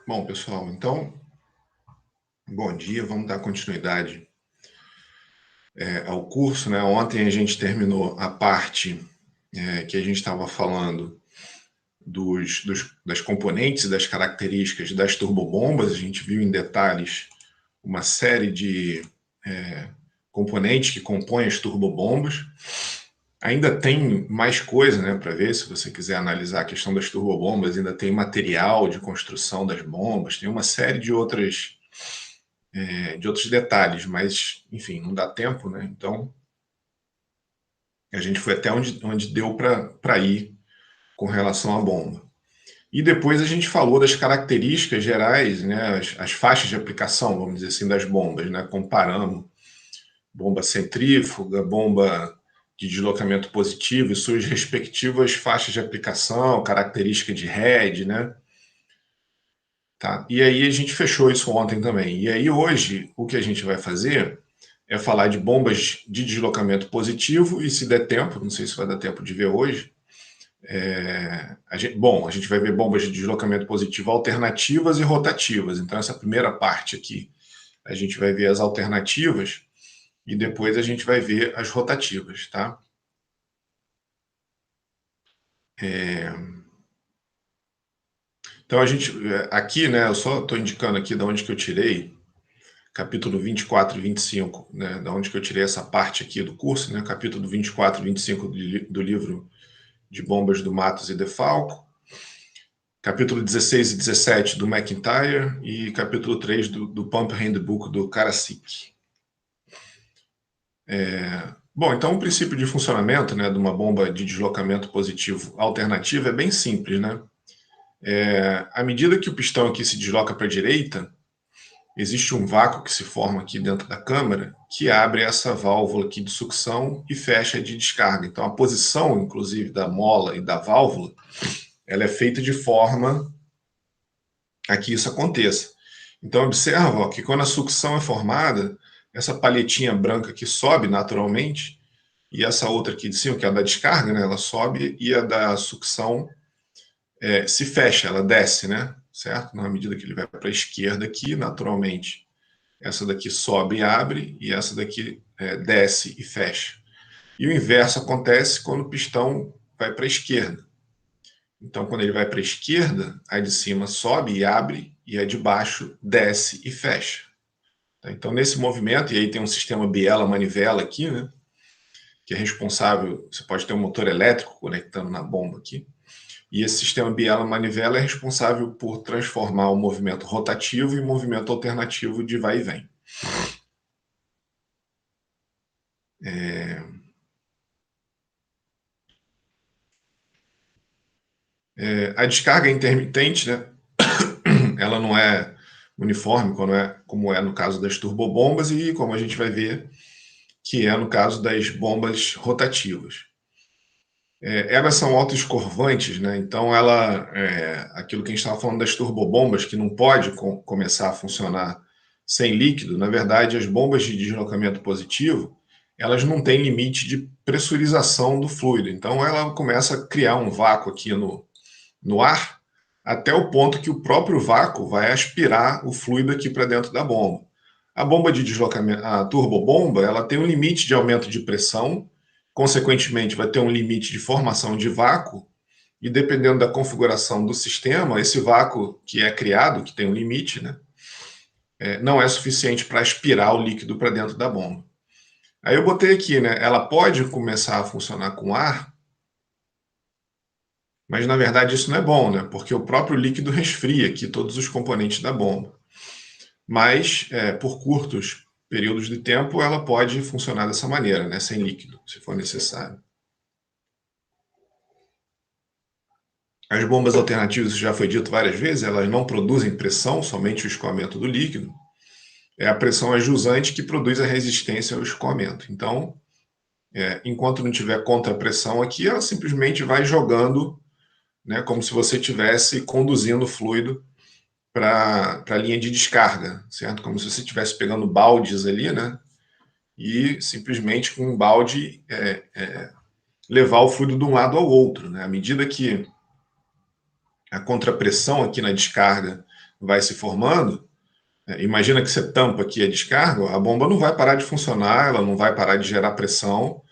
Bom, pessoal, então, bom dia, vamos dar continuidade ao curso, né? Ontem a gente terminou a parte que a gente estava falando das componentes e das características das turbobombas. A gente viu em detalhes uma série de componentes que compõem as turbobombas. Ainda tem mais coisa, né, para ver, se você quiser analisar a questão das turbobombas, ainda tem material de construção das bombas, tem uma série de outros detalhes, mas, enfim, não dá tempo, né? Então, a gente foi até onde deu para ir com relação à bomba. E depois a gente falou das características gerais, né, as faixas de aplicação, vamos dizer assim, das bombas, né? Comparamos bomba centrífuga, bomba de deslocamento positivo e suas respectivas faixas de aplicação, característica de head, né? Tá? E aí a gente fechou isso ontem também. E aí hoje o que a gente vai fazer é falar de bombas de deslocamento positivo e, se der tempo, não sei se vai dar tempo de ver hoje, a gente vai ver bombas de deslocamento positivo alternativas e rotativas. Então essa primeira parte aqui a gente vai ver as alternativas e depois a gente vai ver as rotativas, tá? Então a gente, aqui, né, eu só estou indicando aqui de onde que eu tirei, capítulo 24 e 25, né, da onde que eu tirei essa parte aqui do curso, né, capítulo 24 e 25 do livro de Bombas do Matos e Defalco, capítulo 16 e 17 do McIntyre e capítulo 3 do Pump Handbook do Karasik. Bom, então o princípio de funcionamento, né, de uma bomba de deslocamento positivo alternativa é bem simples, né? À medida que o pistão aqui se desloca para a direita, existe um vácuo que se forma aqui dentro da câmara que abre essa válvula aqui de sucção e fecha de descarga. Então a posição, inclusive, da mola e da válvula, ela é feita de forma a que isso aconteça. Então observa, ó, que quando a sucção é formada, essa palhetinha branca aqui sobe naturalmente e essa outra aqui de cima, que é a da descarga, né, ela sobe, e a da sucção se fecha, ela desce, né? Certo? Na medida que ele vai para a esquerda aqui, naturalmente, essa daqui sobe e abre, e essa daqui desce e fecha. E o inverso acontece quando o pistão vai para a esquerda. Então, quando ele vai para a esquerda, a de cima sobe e abre, e a de baixo desce e fecha. Então, nesse movimento, e aí tem um sistema biela-manivela aqui, né? Que é responsável, você pode ter um motor elétrico conectando na bomba aqui, e esse sistema biela-manivela é responsável por transformar o movimento rotativo em movimento alternativo de vai e vem. A descarga é intermitente, né? Ela não é uniforme, como é no caso das turbobombas e como a gente vai ver que é no caso das bombas rotativas. Elas são autoescorvantes, né? Então aquilo que a gente estava falando das turbobombas, que não pode começar a funcionar sem líquido, na verdade as bombas de deslocamento positivo, elas não têm limite de pressurização do fluido, então ela começa a criar um vácuo aqui no ar, até o ponto que o próprio vácuo vai aspirar o fluido aqui para dentro da bomba. A bomba de deslocamento, a turbobomba, ela tem um limite de aumento de pressão, consequentemente vai ter um limite de formação de vácuo, e dependendo da configuração do sistema, esse vácuo que é criado, que tem um limite, né, não é suficiente para aspirar o líquido para dentro da bomba. Aí eu botei aqui, né, ela pode começar a funcionar com ar, mas na verdade isso não é bom, né, porque o próprio líquido resfria aqui todos os componentes da bomba. Mas por curtos períodos de tempo ela pode funcionar dessa maneira, né, sem líquido, se for necessário. As bombas alternativas, isso já foi dito várias vezes, elas não produzem pressão, somente o escoamento do líquido. É a pressão é jusante que produz a resistência ao escoamento. Então, enquanto não tiver contrapressão aqui, ela simplesmente vai jogando, né, como se você estivesse conduzindo o fluido para a linha de descarga, certo? Como se você estivesse pegando baldes ali, né? E simplesmente com um balde levar o fluido de um lado ao outro, né? À medida que a contrapressão aqui na descarga vai se formando, imagina que você tampa aqui a descarga, a bomba não vai parar de funcionar, ela não vai parar de gerar pressão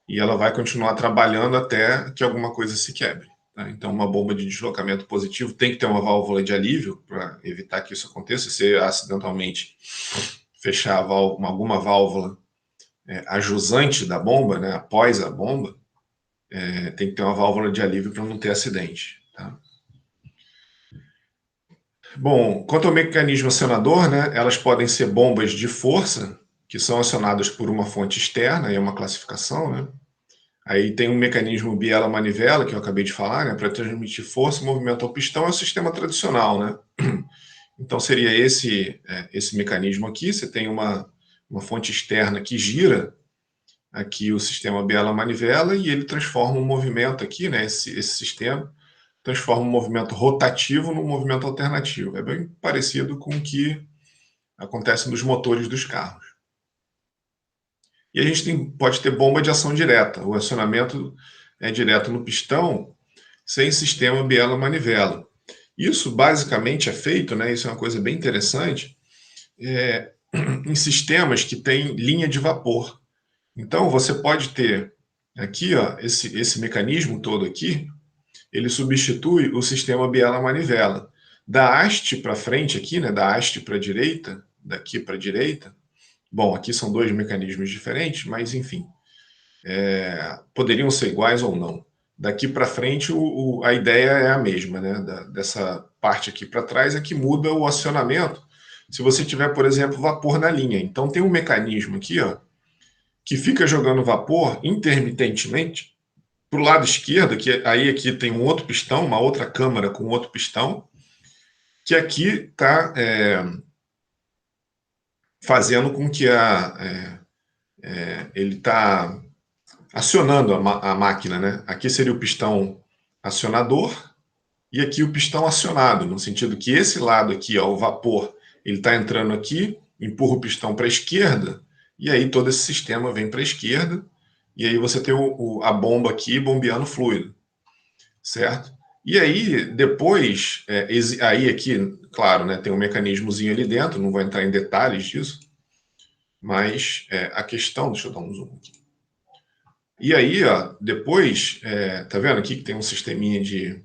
e ela vai continuar trabalhando até que alguma coisa se quebre. Tá? Então, uma bomba de deslocamento positivo tem que ter uma válvula de alívio para evitar que isso aconteça. Se acidentalmente fechar alguma válvula ajusante da bomba, né, após a bomba, tem que ter uma válvula de alívio para não ter acidente. Tá? Bom, quanto ao mecanismo acionador, né, elas podem ser bombas de força, que são acionadas por uma fonte externa, é uma classificação, né? Aí tem um mecanismo biela-manivela, que eu acabei de falar, né, para transmitir força e movimento ao pistão, é o sistema tradicional, né? Então seria esse mecanismo aqui, você tem uma fonte externa que gira aqui o sistema biela-manivela e ele transforma um movimento aqui, né, esse sistema, transforma um movimento rotativo num movimento alternativo. É bem parecido com o que acontece nos motores dos carros. E a gente pode ter bomba de ação direta. O acionamento é direto no pistão, sem sistema biela-manivela. Isso basicamente é feito, né, isso é uma coisa bem interessante, em sistemas que têm linha de vapor. Então, você pode ter aqui, ó, esse mecanismo todo aqui, ele substitui o sistema biela-manivela. Da haste para frente aqui, né, da haste para a direita, daqui para a direita, bom, aqui são dois mecanismos diferentes, mas enfim, poderiam ser iguais ou não. Daqui para frente, a ideia é a mesma, né? Dessa parte aqui para trás é que muda o acionamento. Se você tiver, por exemplo, vapor na linha. Então, tem um mecanismo aqui, ó, que fica jogando vapor intermitentemente para o lado esquerdo, que aí aqui tem um outro pistão, uma outra câmara com outro pistão, que aqui está fazendo com que ele está acionando a máquina, né? Aqui seria o pistão acionador e aqui o pistão acionado, no sentido que esse lado aqui, ó, o vapor, ele está entrando aqui, empurra o pistão para a esquerda e aí todo esse sistema vem para a esquerda e aí você tem a bomba aqui bombeando fluido, certo? E aí, depois, aí aqui, claro, né, tem um mecanismozinho ali dentro, não vou entrar em detalhes disso, mas a questão, deixa eu dar um zoom aqui. E aí, ó, depois, tá vendo aqui que tem um sisteminha de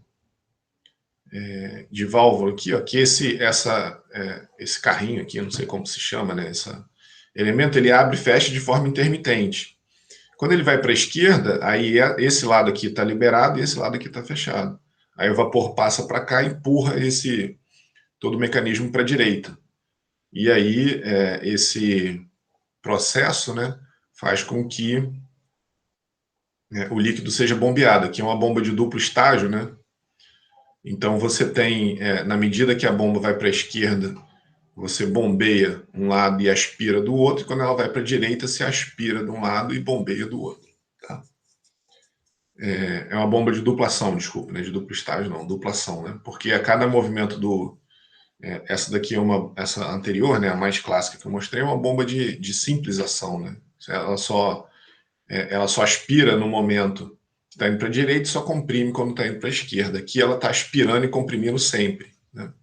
válvula aqui, ó, que esse carrinho aqui, não sei como se chama, né, esse elemento, ele abre e fecha de forma intermitente. Quando ele vai para a esquerda, aí esse lado aqui está liberado e esse lado aqui está fechado. Aí o vapor passa para cá e empurra todo o mecanismo para a direita. E aí esse processo, né, faz com que o líquido seja bombeado. Aqui é uma bomba de duplo estágio, né? Então você tem, na medida que a bomba vai para a esquerda, você bombeia um lado e aspira do outro, e quando ela vai para a direita, se aspira de um lado e bombeia do outro. Tá? É uma bomba de duplação, desculpa, né? De duplo estágio não, duplação, né? Porque a cada movimento essa daqui essa anterior, né, a mais clássica que eu mostrei, é uma bomba de simples ação, né? Ela só aspira no momento que está indo para a direita e só comprime quando está indo para a esquerda. Aqui ela está aspirando e comprimindo sempre, né?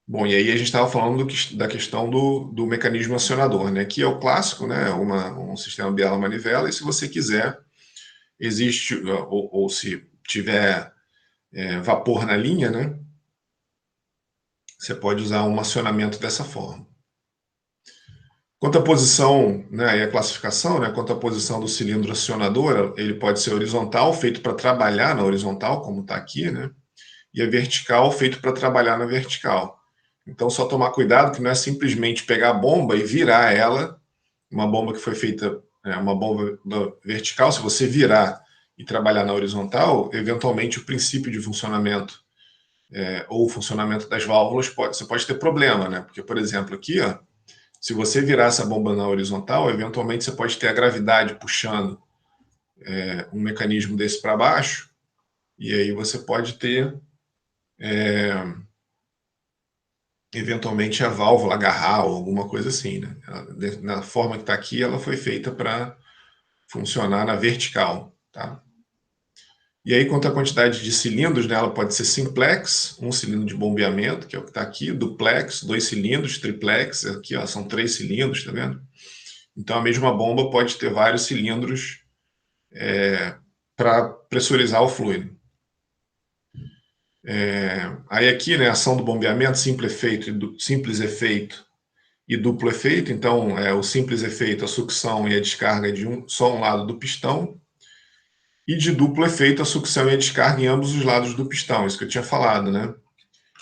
Bom, e aí a gente estava falando da questão do mecanismo acionador, né? Que é o clássico, né? Um sistema biela-manivela, e se você quiser, existe, ou se tiver vapor na linha, né? Você pode usar um acionamento dessa forma. Quanto à posição, né, e a classificação, né, quanto à posição do cilindro acionador, ele pode ser horizontal, feito para trabalhar na horizontal, como está aqui, né? E a vertical, feito para trabalhar na vertical. Então, só tomar cuidado que não é simplesmente pegar a bomba e virar ela, uma bomba que foi feita, uma bomba vertical, se você virar e trabalhar na horizontal, eventualmente o princípio de funcionamento ou o funcionamento das válvulas, você pode ter problema, né? Porque, por exemplo, aqui, ó, se você virar essa bomba na horizontal, eventualmente você pode ter a gravidade puxando um mecanismo desse para baixo, e aí você pode ter eventualmente a válvula agarrar ou alguma coisa assim, né? Na forma que está aqui, ela foi feita para funcionar na vertical, tá? E aí, quanto à quantidade de cilindros, né, ela pode ser simplex, um cilindro de bombeamento, que é o que está aqui, duplex, 2 cilindros, triplex, aqui ó, são 3 cilindros, tá vendo? Então a mesma bomba pode ter vários cilindros para pressurizar o fluido. Aí aqui, né, ação do bombeamento, simples efeito e duplo efeito. Então, o simples efeito, a sucção e a descarga de só um lado do pistão, e de duplo efeito, a sucção e a descarga em ambos os lados do pistão, isso que eu tinha falado, né?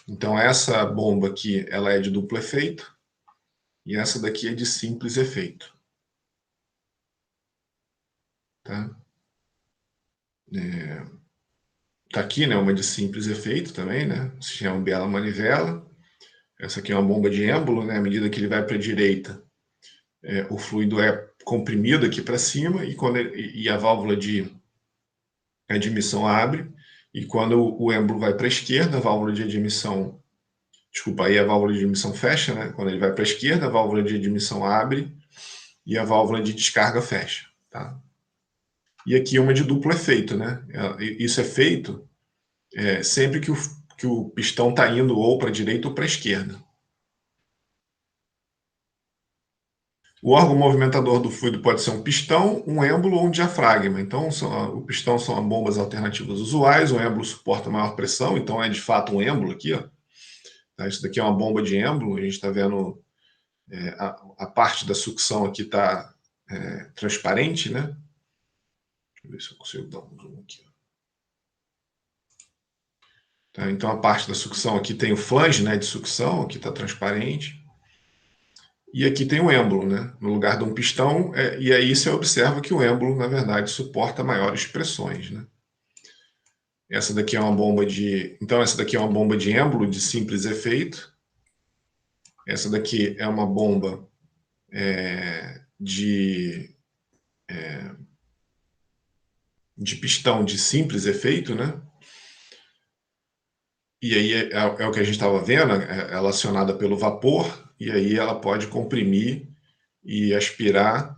Então, essa bomba aqui, ela é de duplo efeito, e essa daqui é de simples efeito. Tá? Tá aqui, né, uma de simples efeito também, né? Se chama biela manivela. Essa aqui é uma bomba de êmbolo, né? À medida que ele vai para a direita, o fluido é comprimido aqui para cima e a válvula de admissão abre. E quando o êmbolo vai para a esquerda, a válvula de admissão, desculpa, aí a válvula de admissão fecha, né? Quando ele vai para a esquerda, a válvula de admissão abre e a válvula de descarga fecha, tá? E aqui uma de duplo efeito, né? Isso é feito sempre que o pistão está indo ou para a direita ou para a esquerda. O órgão movimentador do fluido pode ser um pistão, um êmbolo ou um diafragma. Então, o pistão são bombas alternativas usuais, o êmbolo suporta maior pressão, então é de fato um êmbolo aqui. Ó. Tá? Isso daqui é uma bomba de êmbolo, a gente está vendo a parte da sucção aqui está transparente, né? Deixa eu ver se eu consigo dar um zoom aqui. Tá? Então, a parte da sucção aqui tem o flange, né, de sucção, aqui está transparente. E aqui tem o êmbolo, né? No lugar de um pistão, e aí você observa que o êmbolo, na verdade, suporta maiores pressões, né? Essa daqui é uma bomba de... Então, essa daqui é uma bomba de êmbolo de simples efeito. Essa daqui é uma bomba de pistão de simples efeito, né? E aí é o que a gente estava vendo, ela acionada pelo vapor, e aí ela pode comprimir e aspirar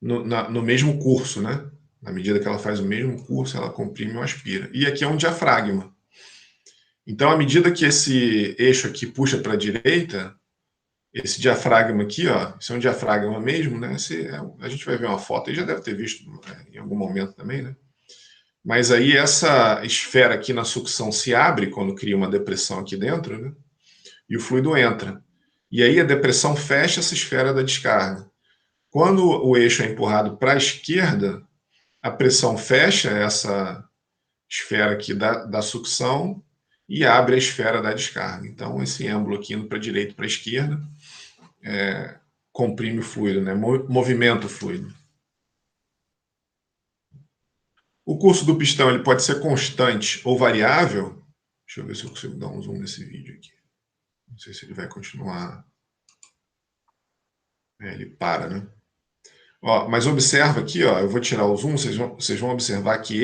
no mesmo curso, né? Na medida que ela faz o mesmo curso, ela comprime ou aspira. E aqui é um diafragma. Então, à medida que esse eixo aqui puxa para a direita, esse diafragma aqui, ó, isso é um diafragma mesmo, né? A gente vai ver uma foto, aí já deve ter visto em algum momento também, né? Mas aí essa esfera aqui na sucção se abre quando cria uma depressão aqui dentro, né? E o fluido entra. E aí a depressão fecha essa esfera da descarga. Quando o eixo é empurrado para a esquerda, a pressão fecha essa esfera aqui da sucção e abre a esfera da descarga. Então, esse êmbolo aqui indo para a direita e para a esquerda comprime o fluido, né? Movimenta o fluido. O curso do pistão ele pode ser constante ou variável. Deixa eu ver se eu consigo dar um zoom nesse vídeo aqui. Não sei se ele vai continuar. Ele para, né? Ó, mas observa aqui, ó, eu vou tirar o zoom, vocês vão observar que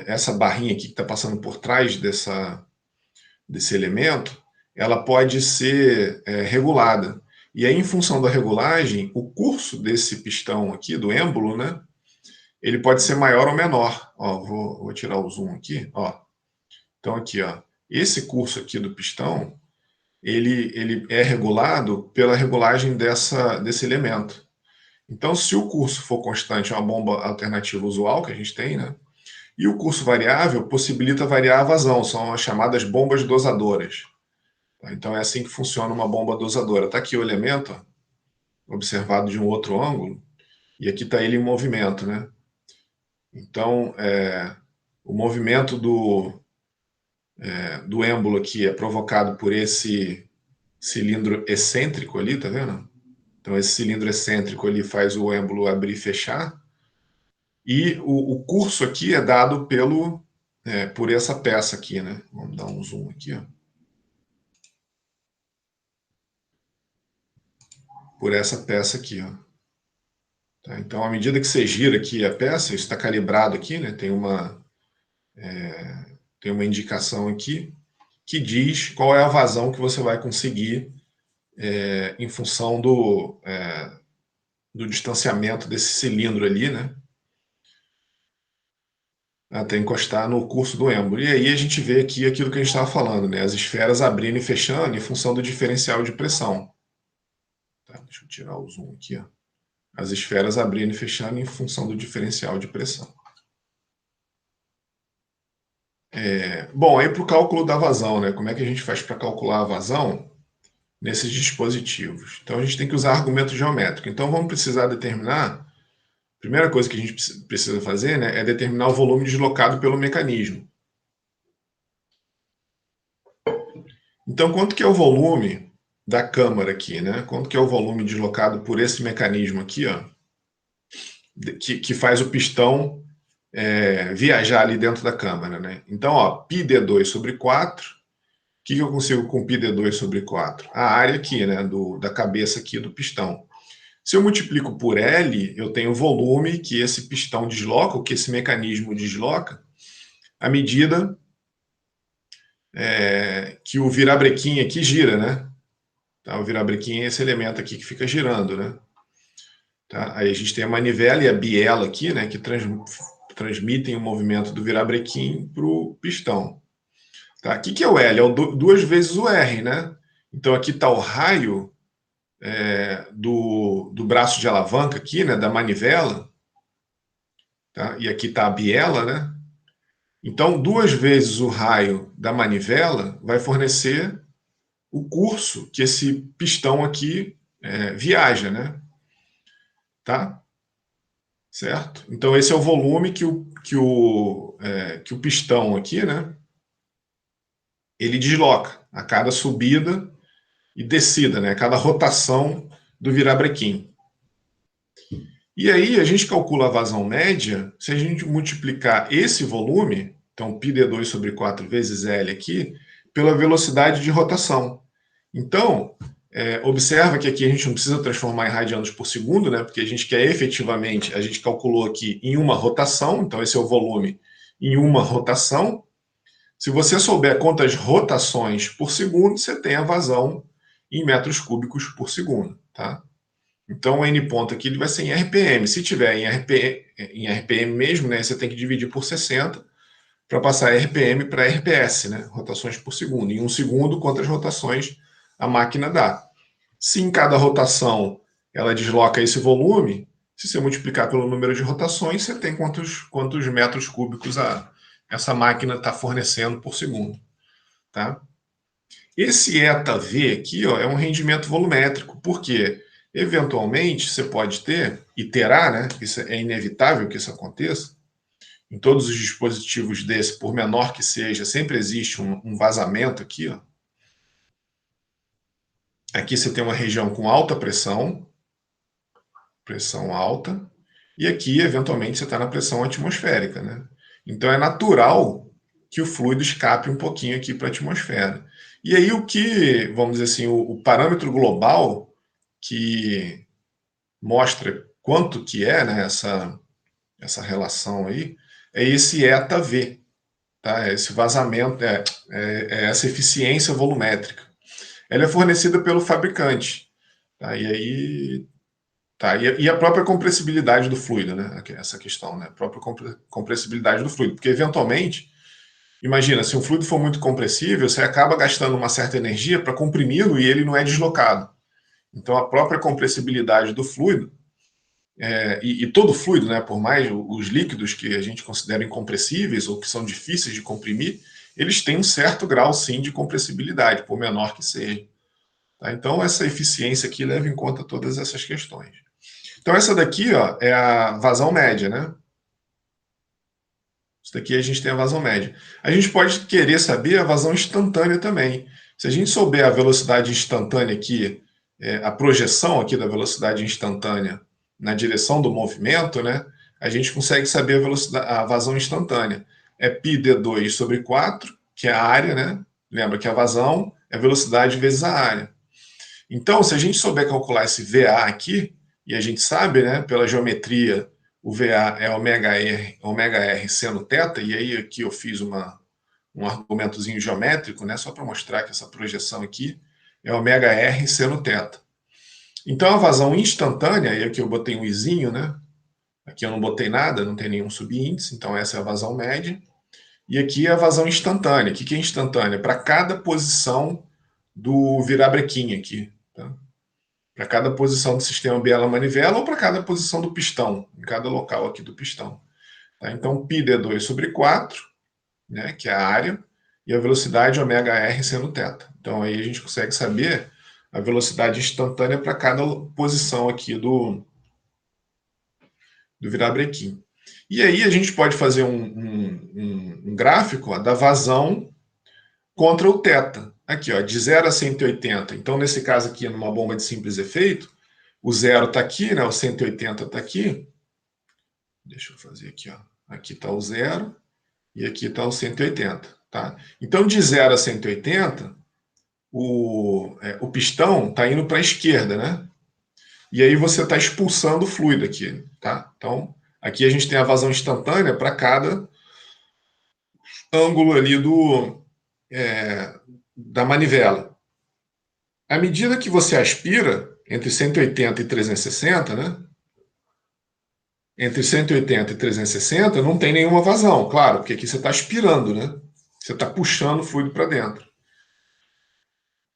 essa barrinha aqui que está passando por trás desse elemento, ela pode ser regulada. E aí, em função da regulagem, o curso desse pistão aqui, do êmbolo, né, ele pode ser maior ou menor. Ó, vou tirar o zoom aqui. Ó. Então, aqui, ó, esse curso aqui do pistão, ele é regulado pela regulagem desse elemento. Então, se o curso for constante, é uma bomba alternativa usual que a gente tem, né? E o curso variável possibilita variar a vazão, são as chamadas bombas dosadoras. Então é assim que funciona uma bomba dosadora. Está aqui o elemento, ó, observado de um outro ângulo, e aqui está ele em movimento, né? Então, o movimento do êmbolo aqui é provocado por esse cilindro excêntrico ali, tá vendo? Então esse cilindro excêntrico ali faz o êmbolo abrir e fechar, e o curso aqui é dado por essa peça aqui, né? Vamos dar um zoom aqui, ó. Por essa peça aqui, ó. Tá? Então, à medida que você gira aqui a peça, isso está calibrado aqui, né? Tem uma indicação aqui que diz qual é a vazão que você vai conseguir em função do distanciamento desse cilindro ali, né? até encostar no curso do êmbolo. E aí a gente vê aqui aquilo que a gente estava falando, né? As esferas abrindo e fechando em função do diferencial de pressão. Tá, deixa eu tirar o zoom aqui, ó. As esferas abrindo e fechando em função do diferencial de pressão. Bom, aí para o cálculo da vazão, né? Como é que a gente faz para calcular a vazão nesses dispositivos? Então a gente tem que usar argumento geométrico. Então vamos precisar determinar, a primeira coisa que a gente precisa fazer, né, é determinar o volume deslocado pelo mecanismo. Então quanto que é o volume da câmara aqui, né? Quanto que é o volume deslocado por esse mecanismo aqui, ó, que faz o pistão viajar ali dentro da câmara, né? Então, ó, πd2 sobre 4, o que eu consigo com πd2 sobre 4? A área aqui, né, da cabeça aqui do pistão. Se eu multiplico por L, eu tenho o volume que esse pistão desloca, ou que esse mecanismo desloca, à medida que o virabrequim aqui gira, né? Tá? O virabrequim é esse elemento aqui que fica girando, né? Tá? Aí a gente tem a manivela e a biela aqui, né, que transmitem o movimento do virabrequim para o pistão. Tá? O que é o L? É duas vezes o R, né? Então aqui está o raio do braço de alavanca aqui, né, da manivela, tá? E aqui está a biela, né? Então, duas vezes o raio da manivela vai fornecer o curso que esse pistão aqui viaja, né? Tá? Certo? Então, esse é o volume que o pistão aqui, né? Ele desloca a cada subida e descida, né? A cada rotação do virabrequim. E aí a gente calcula a vazão média se a gente multiplicar esse volume, então πd2 sobre 4 vezes L aqui, pela velocidade de rotação. Então, observa que aqui a gente não precisa transformar em radianos por segundo, né? Porque a gente quer efetivamente, a gente calculou aqui em uma rotação, então esse é o volume em uma rotação. Se você souber quantas rotações por segundo, você tem a vazão em metros cúbicos por segundo, tá? Então o N ponto aqui ele vai ser em RPM. Se tiver em RPM mesmo, né, você tem que dividir por 60 para passar RPM para RPS, né, rotações por segundo. Em um segundo, quantas rotações a máquina dá. Se em cada rotação ela desloca esse volume, se você multiplicar pelo número de rotações, você tem quantos metros cúbicos essa máquina está fornecendo por segundo. Tá? Esse ΔV aqui ó, é um rendimento volumétrico, porque eventualmente você pode ter, e terá, né? Isso é inevitável que isso aconteça, em todos os dispositivos desse, por menor que seja, sempre existe um vazamento aqui. Ó. Aqui você tem uma região com alta pressão, pressão alta, e aqui, eventualmente, você está na pressão atmosférica. Né? Então é natural que o fluido escape um pouquinho aqui para a atmosfera. E aí o que, vamos dizer assim, o parâmetro global que mostra quanto que é, né, essa relação aí, é esse ΔV, tá? É esse vazamento, essa eficiência volumétrica. Ela é fornecida pelo fabricante, tá? E aí, tá? E a própria compressibilidade do fluido, né? Essa questão, né? A própria compressibilidade do fluido, porque eventualmente, imagina, se um fluido for muito compressível, você acaba gastando uma certa energia para comprimi-lo e ele não é deslocado. Então, a própria compressibilidade do fluido e todo fluido, né, por mais os líquidos que a gente considera incompressíveis ou que são difíceis de comprimir, eles têm um certo grau, sim, de compressibilidade, por menor que seja. Tá? Então, essa eficiência aqui leva em conta todas essas questões. Então, essa daqui ó, é a vazão média, né? Isso daqui a gente tem a vazão média. A gente pode querer saber a vazão instantânea também. Se a gente souber a velocidade instantânea aqui, a projeção aqui da velocidade instantânea na direção do movimento, né, a gente consegue saber a vazão instantânea. É πd2 sobre 4, que é a área, né? Lembra que a vazão é a velocidade vezes a área. Então, se a gente souber calcular esse VA aqui, e a gente sabe, né, pela geometria, o VA é ômega R seno θ, e aí aqui eu fiz um argumentozinho geométrico, né, só para mostrar que essa projeção aqui é ômega R seno θ. Então, a vazão instantânea, e aqui eu botei um izinho, né, Aqui eu não botei nada, não tem nenhum subíndice, então essa é a vazão média. E aqui é a vazão instantânea. O que é instantânea? Para cada posição do virabrequim aqui. Tá? Para cada posição do sistema biela-manivela ou para cada posição do pistão, em cada local aqui do pistão. Tá? Então, πd2 sobre 4, né, que é a área, e a velocidade ômega-r sendo θ. Então, aí a gente consegue saber a velocidade instantânea para cada posição aqui do virabrequim. E aí a gente pode fazer um gráfico da vazão contra o θ. Aqui, ó, de 0 a 180. Então, nesse caso aqui, numa bomba de simples efeito, o 0 está aqui, né, o 180 está aqui. Deixa eu fazer aqui. Ó. Aqui está o 0 e aqui está o 180. Tá? Então, de 0 a 180, o pistão está indo para a esquerda, né? E aí você está expulsando o fluido aqui. Tá? Então, aqui a gente tem a vazão instantânea para cada ângulo ali da manivela. À medida que você aspira, entre 180 e 360, né? Entre 180 e 360 não tem nenhuma vazão, claro, porque aqui você está aspirando, né? Você está puxando o fluido para dentro.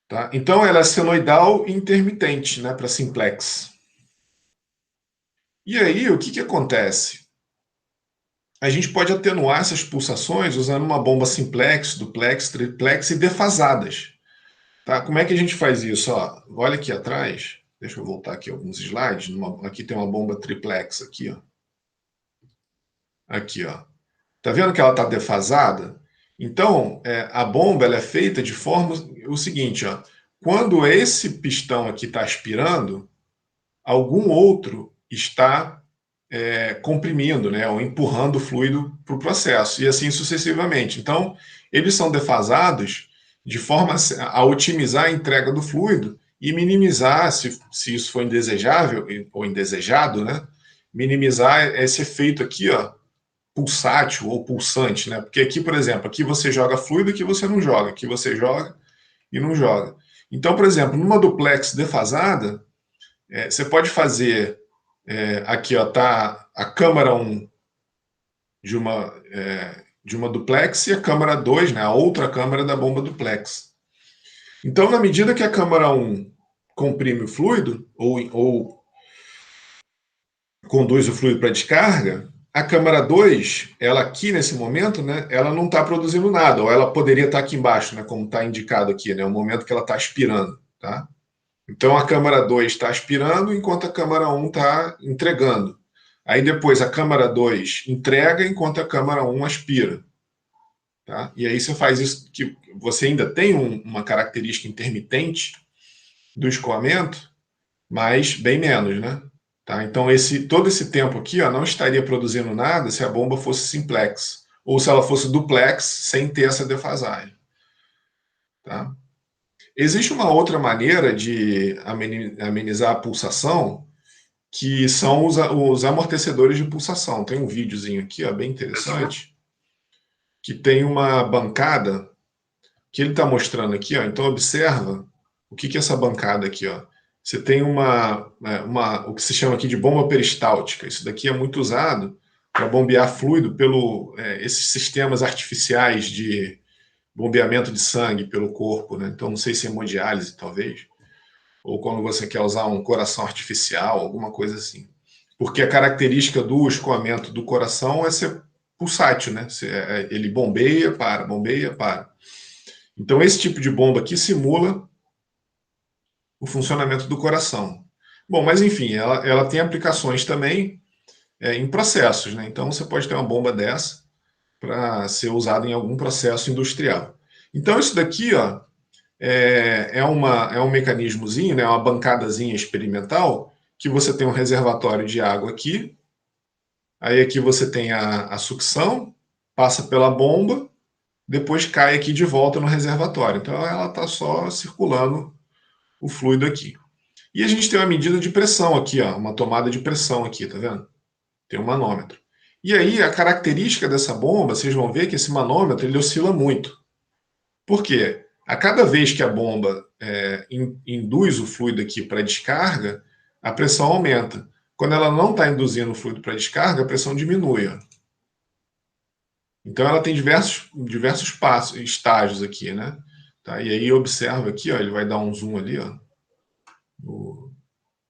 Tá? Então ela é senoidal e intermitente, né, para simplex. E aí o que acontece? A gente pode atenuar essas pulsações usando uma bomba simplex, duplex, triplex e defasadas. Tá? Como é que a gente faz isso? Ó, olha aqui atrás, deixa eu voltar aqui alguns slides. Aqui tem uma bomba triplex aqui, ó. Aqui, ó. Tá vendo que ela está defasada? Então, a bomba ela é feita de forma o seguinte, ó. Quando esse pistão aqui está aspirando, algum outro está comprimindo, né, ou empurrando o fluido para o processo, e assim sucessivamente. Então, eles são defasados de forma a otimizar a entrega do fluido e minimizar, se isso for indesejável ou indesejado, né, minimizar esse efeito aqui, ó, pulsátil ou pulsante, né? Porque aqui, por exemplo, aqui você joga fluido, aqui você não joga, aqui você joga e não joga. Então, por exemplo, numa duplex defasada, você pode fazer aqui, ó, tá a câmara 1 de uma duplex e a câmara 2, né, a outra câmara da bomba duplex. Então, na medida que a câmara 1 comprime o fluido ou conduz o fluido para descarga, a câmara 2, ela aqui nesse momento, né, ela não está produzindo nada, ou ela poderia estar aqui embaixo, né, como está indicado aqui, né, o momento que ela está aspirando. Tá? Então a câmara 2 está aspirando, enquanto a câmara 1 está entregando. Aí depois a câmara 2 entrega, enquanto a câmara 1 aspira. Tá? E aí você faz isso, que você ainda tem uma característica intermitente do escoamento, mas bem menos, né? Tá? Então, todo esse tempo aqui, ó, não estaria produzindo nada se a bomba fosse simplex, ou se ela fosse duplex, sem ter essa defasagem. Tá? Existe uma outra maneira de amenizar a pulsação, que são os amortecedores de pulsação. Tem um videozinho aqui, ó, bem interessante, que tem uma bancada, que ele está mostrando aqui. Ó, então, observa o que é essa bancada aqui. Ó. Você tem o que se chama aqui de bomba peristáltica. Isso daqui é muito usado para bombear fluido esses sistemas artificiais de bombeamento de sangue pelo corpo. Né? Então, não sei se é hemodiálise, talvez, ou quando você quer usar um coração artificial, alguma coisa assim. Porque a característica do escoamento do coração é ser pulsátil, né? Ele bombeia, para, bombeia, para. Então, esse tipo de bomba aqui simula o funcionamento do coração. Bom, mas enfim, ela tem aplicações também em processos, né? Então você pode ter uma bomba dessa para ser usada em algum processo industrial. Então isso daqui, ó, é um mecanismozinho, né? Uma bancadazinha experimental, que você tem um reservatório de água aqui, aí aqui você tem a sucção, passa pela bomba, depois cai aqui de volta no reservatório. Então ela está só circulando o fluido aqui. E a gente tem uma medida de pressão aqui, ó, uma tomada de pressão aqui, tá vendo? Tem um manômetro. E aí, a característica dessa bomba, vocês vão ver que esse manômetro ele oscila muito. Por quê? A cada vez que a bomba induz o fluido aqui para descarga, a pressão aumenta. Quando ela não está induzindo o fluido para descarga, a pressão diminui. Ó. Então ela tem diversos passos, estágios aqui, né? Tá? E aí observa aqui, ó, ele vai dar um zoom ali, ó.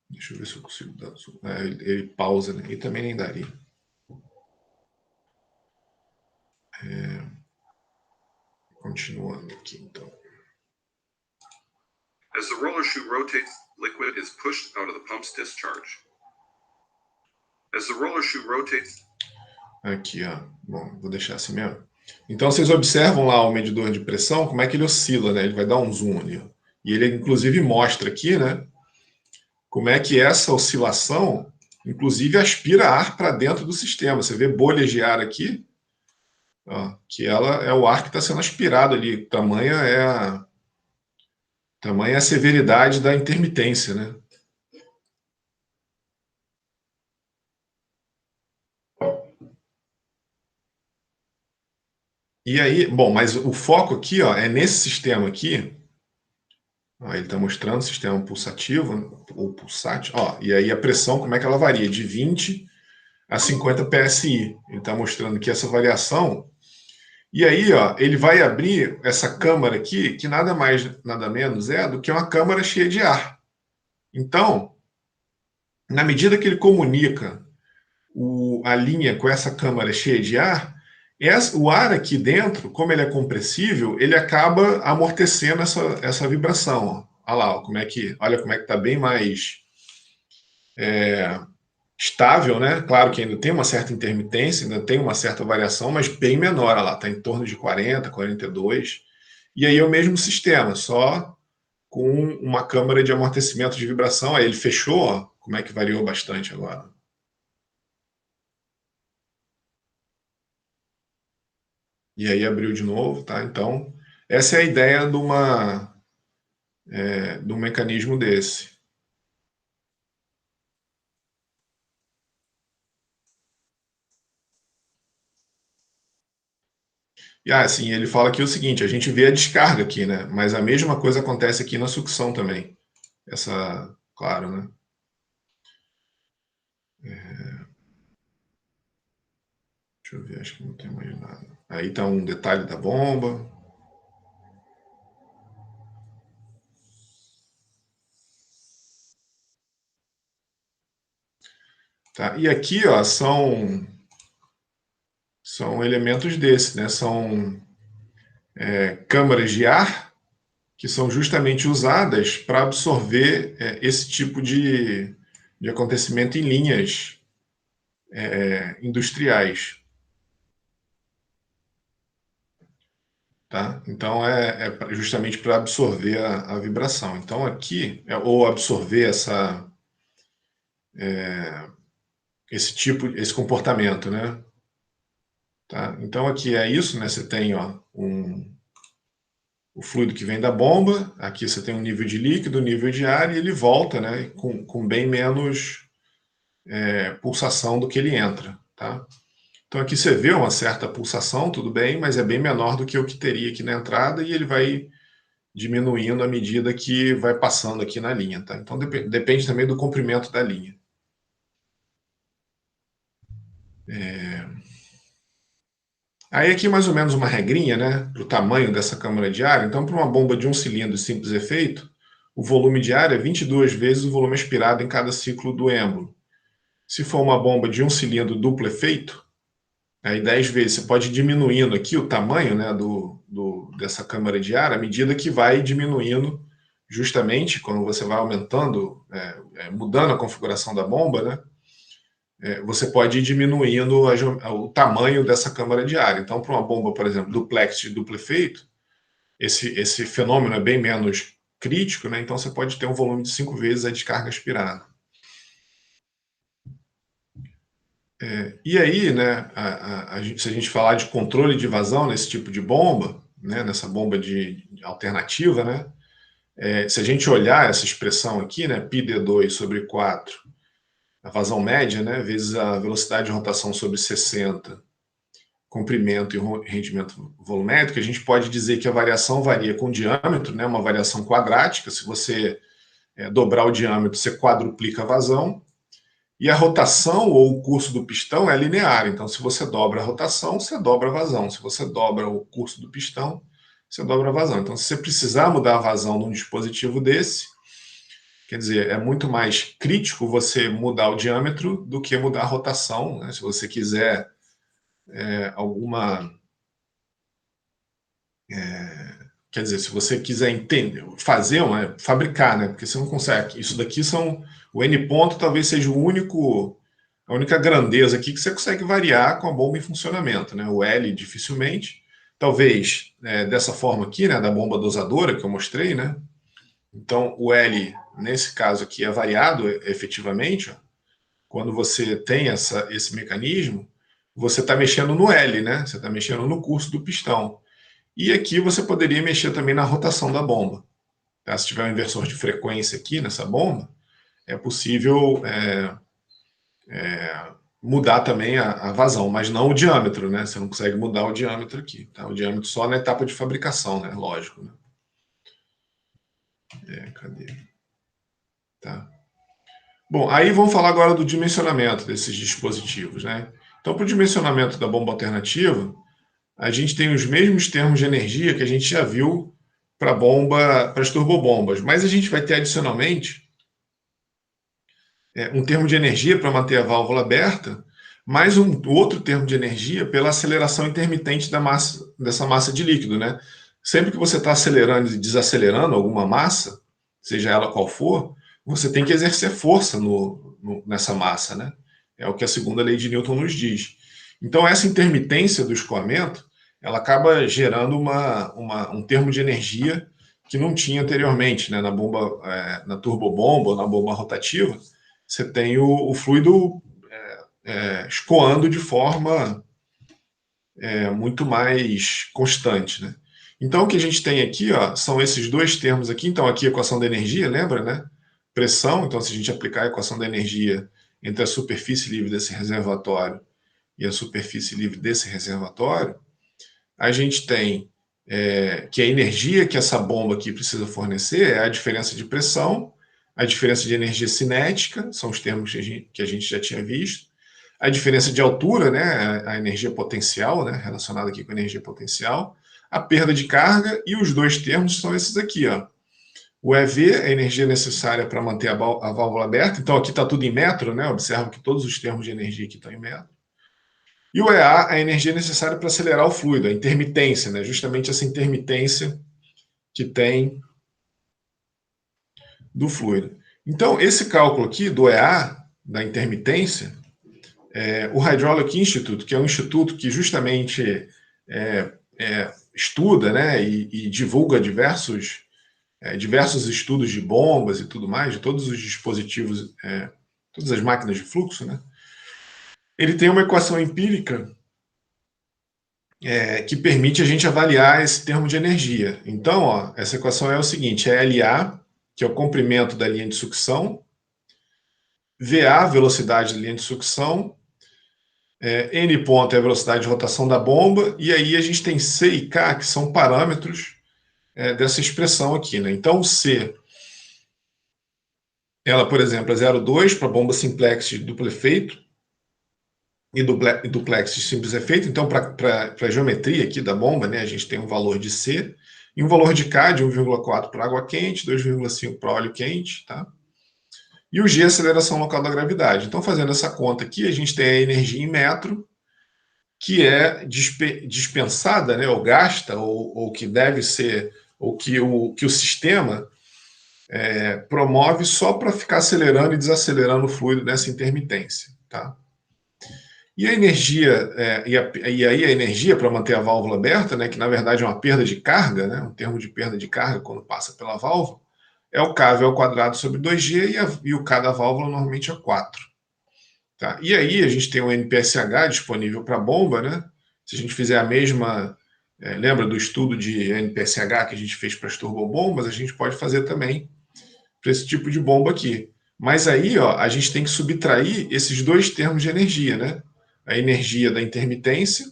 Deixa eu ver se eu consigo dar zoom. Ele pausa, né? E também nem daria. Continuando aqui, então. As the roller shoe rotates, liquid is pushed out of the pump's discharge. As the roller shoe rotates. Aqui, ó. Bom, vou deixar assim mesmo. Então vocês observam lá o medidor de pressão, como é que ele oscila, né? Ele vai dar um zoom ali, ó. E ele inclusive mostra aqui, né? Como é que essa oscilação, inclusive, aspira ar para dentro do sistema. Você vê bolhas de ar aqui, ó, que ela é o ar que está sendo aspirado ali. Tamanha a severidade da intermitência, né? E aí, bom, mas o foco aqui, ó, é nesse sistema aqui. Ó, ele está mostrando o sistema pulsativo, ou pulsátil. Ó, e aí a pressão, como é que ela varia? De 20 a 50 PSI. Ele está mostrando aqui essa variação. E aí, ó, ele vai abrir essa câmara aqui, que nada mais, nada menos é do que uma câmara cheia de ar. Então, na medida que ele comunica a linha com essa câmara cheia de ar, o ar aqui dentro, como ele é compressível, ele acaba amortecendo essa vibração. Ó. Olha lá, ó, olha como é que está bem mais estável, né? Claro que ainda tem uma certa intermitência, ainda tem uma certa variação, mas bem menor. Olha lá, está em torno de 40, 42. E aí é o mesmo sistema, só com uma câmara de amortecimento de vibração. Aí ele fechou, ó, como é que variou bastante agora. E aí abriu de novo, tá? Então, essa é a ideia de um mecanismo desse. E assim, ele fala aqui o seguinte, a gente vê a descarga aqui, né? Mas a mesma coisa acontece aqui na sucção também. Claro, né? Deixa eu ver, acho que não tem mais nada. Aí tá um detalhe da bomba. Tá? E aqui, ó, são elementos desses, né? São câmaras de ar que são justamente usadas para absorver esse tipo de acontecimento em linhas industriais. Tá? Então, justamente para absorver a vibração. Então, aqui, ou absorver esse comportamento, né? Tá? Então, aqui é isso, né? Você tem ó, o fluido que vem da bomba, aqui você tem um nível de líquido, um nível de ar, e ele volta, né? Com bem menos pulsação do que ele entra, tá? Então, aqui você vê uma certa pulsação, tudo bem, mas é bem menor do que o que teria aqui na entrada, e ele vai diminuindo à medida que vai passando aqui na linha, tá? Então depende também do comprimento da linha. Aí aqui mais ou menos uma regrinha, né, para o tamanho dessa câmara de ar. Então, para uma bomba de um cilindro simples efeito, o volume de ar é 22 vezes o volume aspirado em cada ciclo do êmbolo. Se for uma bomba de um cilindro duplo efeito, aí 10 vezes. Você pode ir diminuindo aqui o tamanho, né, dessa câmara de ar à medida que vai diminuindo, justamente quando você vai aumentando, mudando a configuração da bomba, né, você pode ir diminuindo o tamanho dessa câmara de ar. Então, para uma bomba, por exemplo, duplex de duplo efeito, esse fenômeno é bem menos crítico, né, então você pode ter um volume de 5 vezes a descarga aspirada. E aí, né, se a gente falar de controle de vazão nesse tipo de bomba, né, nessa bomba de alternativa, né, se a gente olhar essa expressão aqui, né, πd2 sobre 4, a vazão média, né, vezes a velocidade de rotação sobre 60, comprimento e rendimento volumétrico, a gente pode dizer que a variação varia com o diâmetro, né, uma variação quadrática. Se você dobrar o diâmetro, você quadruplica a vazão. E a rotação ou o curso do pistão é linear. Então, se você dobra a rotação, você dobra a vazão. Se você dobra o curso do pistão, você dobra a vazão. Então, se você precisar mudar a vazão num dispositivo desse, quer dizer, é muito mais crítico você mudar o diâmetro do que mudar a rotação, né? Se você quiser alguma... quer dizer, se você quiser entender, fazer, fabricar, né? Porque você não consegue. Isso daqui são... O N ponto talvez seja a única grandeza aqui que você consegue variar com a bomba em funcionamento, né? O L dificilmente. Talvez dessa forma aqui, né? Da bomba dosadora que eu mostrei, né? Então, o L, nesse caso aqui, é variado efetivamente. Ó. Quando você tem esse mecanismo, você está mexendo no L, né? Você está mexendo no curso do pistão. E aqui você poderia mexer também na rotação da bomba. Tá? Se tiver um inversor de frequência aqui nessa bomba, é possível mudar também a vazão, mas não o diâmetro, né? Você não consegue mudar o diâmetro aqui. Tá? O diâmetro só na etapa de fabricação, né? Lógico. Né? Cadê? Tá. Bom, aí vamos falar agora do dimensionamento desses dispositivos, né? Então, para o dimensionamento da bomba alternativa, a gente tem os mesmos termos de energia que a gente já viu para as turbobombas, mas a gente vai ter adicionalmente um termo de energia para manter a válvula aberta, mais um outro termo de energia pela aceleração intermitente dessa massa de líquido, né? Sempre que você está acelerando e desacelerando alguma massa, seja ela qual for, você tem que exercer força nessa massa, né? É o que a segunda lei de Newton nos diz. Então, essa intermitência do escoamento, ela acaba gerando um termo de energia que não tinha anteriormente, né? Na turbobomba ou na bomba rotativa, você tem o fluido escoando de forma muito mais constante, né? Então, o que a gente tem aqui, ó, são esses dois termos aqui. Então, aqui a equação da energia, lembra, né? Pressão. Então, se a gente aplicar a equação da energia entre a superfície livre desse reservatório e a superfície livre desse reservatório, a gente tem que a energia que essa bomba aqui precisa fornecer é a diferença de pressão, a diferença de energia cinética, são os termos que a gente já tinha visto, a diferença de altura, né, a energia potencial, né, relacionada aqui com a energia potencial, a perda de carga, e os dois termos são esses aqui, ó. O EV, a energia necessária para manter a válvula aberta, então aqui está tudo em metro, né, observa que todos os termos de energia aqui estão em metro. E o EA, a energia necessária para acelerar o fluido, a intermitência, né, justamente essa intermitência que tem do fluido. Então, esse cálculo aqui do EA, da intermitência, o Hydraulic Institute, que é um instituto que justamente estuda, né, e divulga diversos estudos de bombas e tudo mais, de todos os dispositivos, todas as máquinas de fluxo, né, ele tem uma equação empírica que permite a gente avaliar esse termo de energia. Então, ó, essa equação é o seguinte, é LA, que é o comprimento da linha de sucção, VA, velocidade da linha de sucção, N ponto é a velocidade de rotação da bomba, e aí a gente tem C e K, que são parâmetros dessa expressão aqui, né? Então, o C, ela, por exemplo, é 0,2 para bomba simplex de duplo efeito e duplex de simples efeito. Então, para a geometria aqui da bomba, né, a gente tem um valor de C e um valor de K de 1,4 para água quente, 2,5 para óleo quente, tá? E o G é a aceleração local da gravidade. Então, fazendo essa conta aqui, a gente tem a energia em metro, que é dispensada, né, ou gasta, ou que deve ser, ou que o sistema promove só para ficar acelerando e desacelerando o fluido nessa intermitência. Tá? E a energia, e aí a energia para manter a válvula aberta, né, que na verdade é uma perda de carga, né, um termo de perda de carga quando passa pela válvula, é o Kv ao quadrado sobre 2G e o K da válvula normalmente é 4. Tá? E aí a gente tem o NPSH disponível para a bomba, né? Se a gente fizer a mesma, lembra do estudo de NPSH que a gente fez para as turbobombas, a gente pode fazer também para esse tipo de bomba aqui. Mas aí, ó, a gente tem que subtrair esses dois termos de energia, né? A energia da intermitência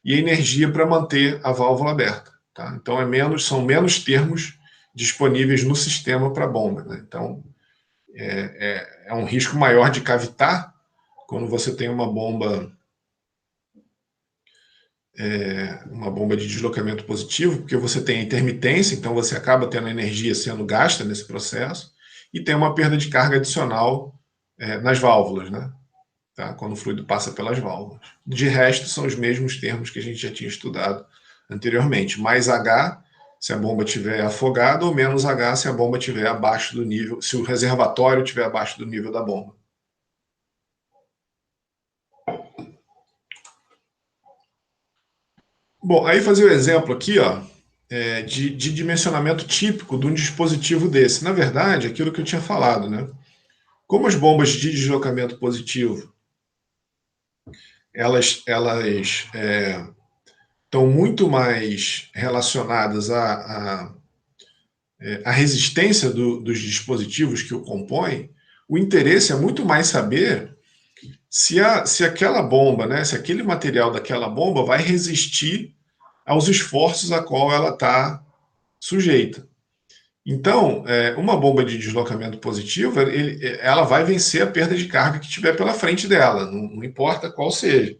e a energia para manter a válvula aberta. Tá? Então são menos termos disponíveis no sistema para a bomba. Né? Então, É um risco maior de cavitar quando você tem uma bomba de deslocamento positivo, porque você tem a intermitência, então você acaba tendo energia sendo gasta nesse processo, e tem uma perda de carga adicional nas válvulas, né? Tá? Quando o fluido passa pelas válvulas. De resto, são os mesmos termos que a gente já tinha estudado anteriormente. Mais H se a bomba estiver afogada, ou menos H se a bomba estiver abaixo do nível, se o reservatório estiver abaixo do nível da bomba. Bom, aí fazer o exemplo aqui, ó, de dimensionamento típico de um dispositivo desse. Na verdade, aquilo que eu tinha falado, né? Como as bombas de deslocamento positivo, elas estão muito mais relacionadas à resistência dos dispositivos que o compõem, o interesse é muito mais saber se aquela bomba, né, se aquele material daquela bomba vai resistir aos esforços a qual ela está sujeita. Então, uma bomba de deslocamento positivo, ela vai vencer a perda de carga que tiver pela frente dela, não importa qual seja.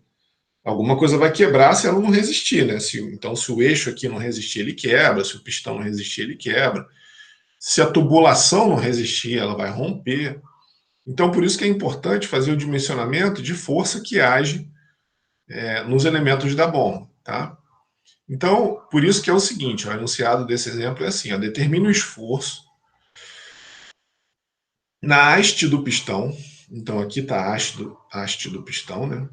Alguma coisa vai quebrar se ela não resistir, né? Então, se o eixo aqui não resistir, ele quebra, se o pistão não resistir, ele quebra. Se a tubulação não resistir, ela vai romper. Então, por isso que é importante fazer o dimensionamento de força que age nos elementos da bomba, tá? Então, por isso que é o seguinte, o enunciado desse exemplo é assim, ó, determine o esforço na haste do pistão, então aqui está a haste do pistão, né?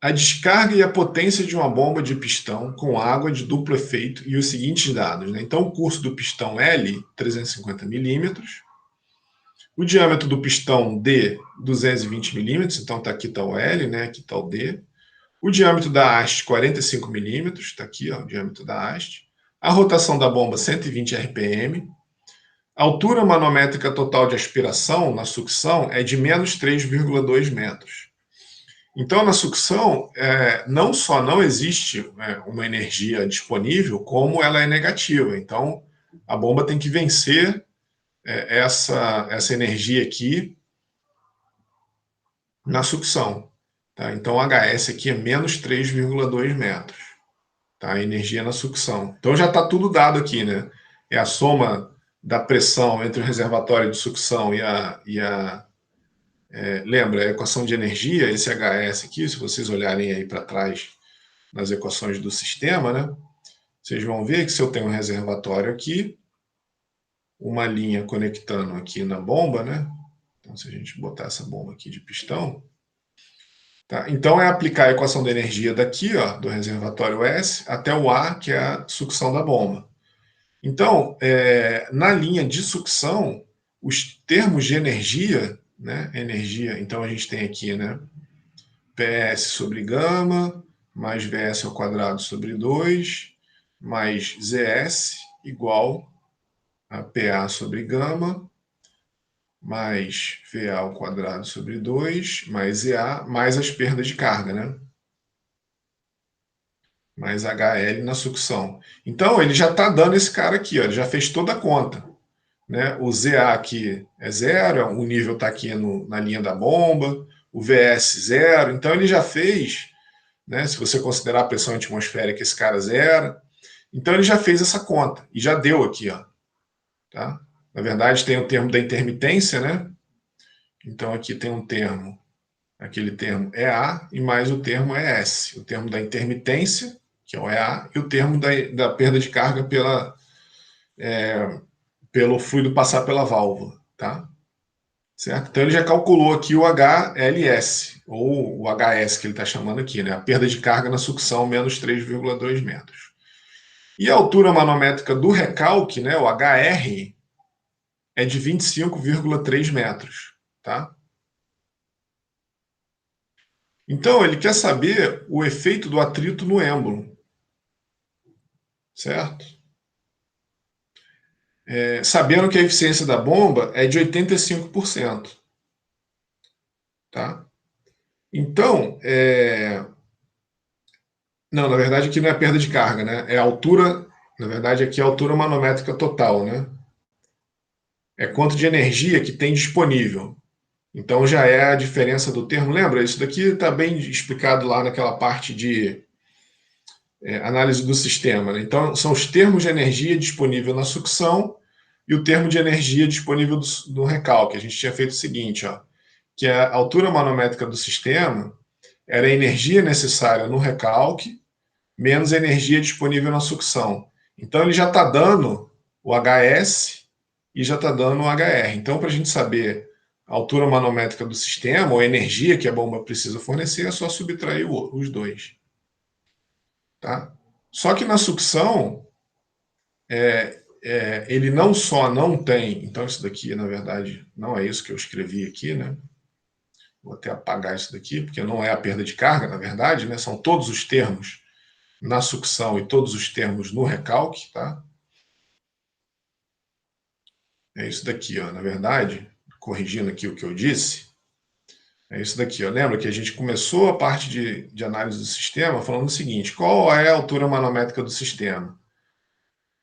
A descarga e a potência de uma bomba de pistão com água de duplo efeito e os seguintes dados, né? Então, o curso do pistão L, 350 milímetros, o diâmetro do pistão D, 220 milímetros, então aqui está o L, né? Aqui está o D. O diâmetro da haste, 45 milímetros, está aqui, ó, o diâmetro da haste. A rotação da bomba, 120 RPM. A altura manométrica total de aspiração na sucção é de menos 3,2 metros. Então, na sucção, não só não existe uma energia disponível, como ela é negativa. Então, a bomba tem que vencer essa energia aqui na sucção. Tá? Então, o HS aqui é menos 3,2 metros. Tá? A energia na sucção. Então, já está tudo dado aqui, né? É a soma da pressão entre o reservatório de sucção lembra, a equação de energia, esse HS aqui, se vocês olharem aí para trás nas equações do sistema, né? Vocês vão ver que se eu tenho um reservatório aqui, uma linha conectando aqui na bomba, né? Então, se a gente botar essa bomba aqui de pistão, tá? Então, é aplicar a equação da energia daqui, ó, do reservatório S, até o A, que é a sucção da bomba. Então, na linha de sucção, os termos de energia, né? Energia, então a gente tem aqui, né? PS sobre gama, mais VS ao quadrado sobre 2, mais ZS, igual a PA sobre gama, mais VA ao quadrado sobre 2, mais EA, mais as perdas de carga, né? Mais HL na sucção. Então, ele já está dando esse cara aqui, ó, ele já fez toda a conta. Né? O ZA aqui é zero, o nível está aqui na linha da bomba, o VS zero, então ele já fez, né? Se você considerar a pressão atmosférica, esse cara zero, então ele já fez essa conta e já deu aqui, ó, tá? Na verdade, tem o termo da intermitência, né? Então aqui tem um termo, aquele termo é A e mais o termo é S. O termo da intermitência, que é o EA, e o termo da perda de carga pelo fluido passar pela válvula, tá? Certo? Então ele já calculou aqui o HLS, ou o HS que ele está chamando aqui, né? A perda de carga na sucção menos 3,2 metros. E a altura manométrica do recalque, né, o HR, é de 25,3 metros. Tá? Então ele quer saber o efeito do atrito no êmbolo. Certo? Sabendo que a eficiência da bomba é de 85%. Tá? Então, não, na verdade aqui não é perda de carga, né? É a altura, na verdade aqui é a altura manométrica total, né? é quanto de energia que tem disponível. Então já é a diferença do termo. Lembra? Isso daqui está bem explicado lá naquela parte de análise do sistema, né? Então são os termos de energia disponível na sucção e o termo de energia disponível do recalque. A gente tinha feito o seguinte, ó, que a altura manométrica do sistema era a energia necessária no recalque menos a energia disponível na sucção. Então ele já está dando o HS e já está dando o HR. Então, para a gente saber a altura manométrica do sistema, ou a energia que a bomba precisa fornecer, é só subtrair os dois. Tá? Só que na sucção, ele não só não tem... Então, isso daqui, na verdade, não é isso que eu escrevi aqui, né? Vou até apagar isso daqui, porque não é a perda de carga, na verdade, né? São todos os termos na sucção e todos os termos no recalque, tá? É isso daqui, ó. Na verdade, corrigindo aqui o que eu disse, é isso daqui, ó. Lembra que a gente começou a parte de análise do sistema falando o seguinte: qual é a altura manométrica do sistema?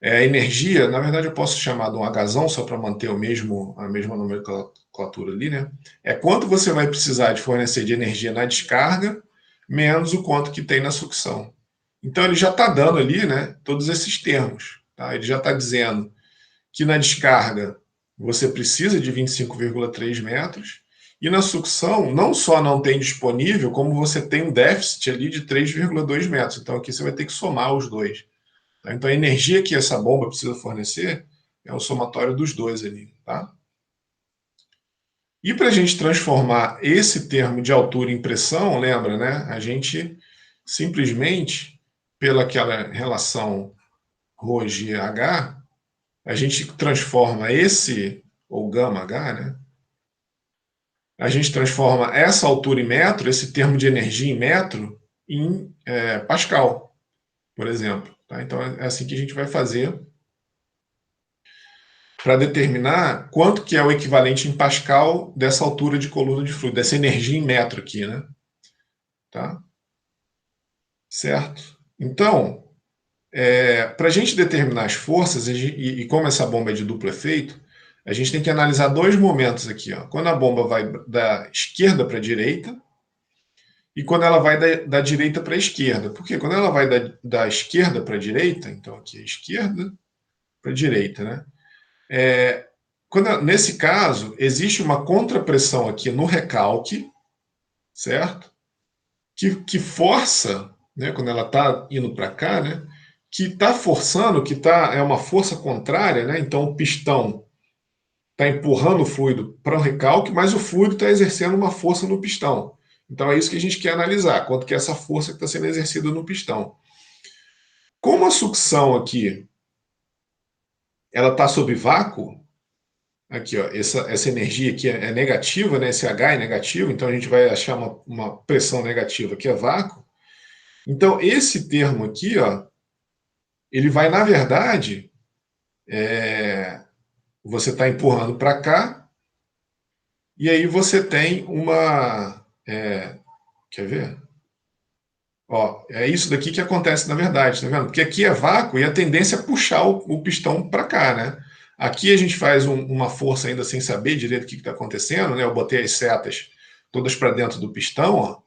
A energia, na verdade eu posso chamar de um Hzão, só para manter a mesma nomenclatura ali, né? É quanto você vai precisar de fornecer de energia na descarga, menos o quanto que tem na sucção. Então ele já está dando ali, né, todos esses termos. Tá? Ele já está dizendo que na descarga você precisa de 25,3 metros, e na sucção não só não tem disponível, como você tem um déficit ali de 3,2 metros. Então aqui você vai ter que somar os dois. Tá? Então a energia que essa bomba precisa fornecer é o somatório dos dois ali. Tá? E para a gente transformar esse termo de altura em pressão, lembra, né? A gente simplesmente, pela aquela relação ρg/h, a gente transforma esse, ou γh, né? A gente transforma essa altura em metro, esse termo de energia em metro, em Pascal, por exemplo. Tá? Então é assim que a gente vai fazer para determinar quanto que é o equivalente em Pascal dessa altura de coluna de fluido, dessa energia em metro aqui, né? Tá? Certo? Então, para a gente determinar as forças, e como essa bomba é de duplo efeito, a gente tem que analisar dois momentos aqui. Ó. Quando a bomba vai da esquerda para a direita e quando ela vai da direita para a esquerda. Por quê? Quando ela vai da esquerda para a direita, então aqui é esquerda para a direita, né? Nesse caso, existe uma contrapressão aqui no recalque, certo? Que força, né, quando ela está indo para cá, né? Que está forçando, é uma força contrária, né? Então o pistão está empurrando o fluido para o recalque, mas o fluido está exercendo uma força no pistão. Então é isso que a gente quer analisar, quanto que é essa força que está sendo exercida no pistão. Como a sucção aqui ela está sob vácuo, aqui ó, essa energia aqui é negativa, né? Esse H é negativo, então a gente vai achar uma pressão negativa que é vácuo. Então esse termo aqui, ó, ele vai, na verdade, você está empurrando para cá, e aí você tem uma... quer ver? Ó, é isso daqui que acontece na verdade, tá vendo? Porque aqui é vácuo e a tendência é puxar o pistão para cá, né? Aqui a gente faz uma força ainda sem saber direito o que está acontecendo, né? Eu botei as setas todas para dentro do pistão, ó.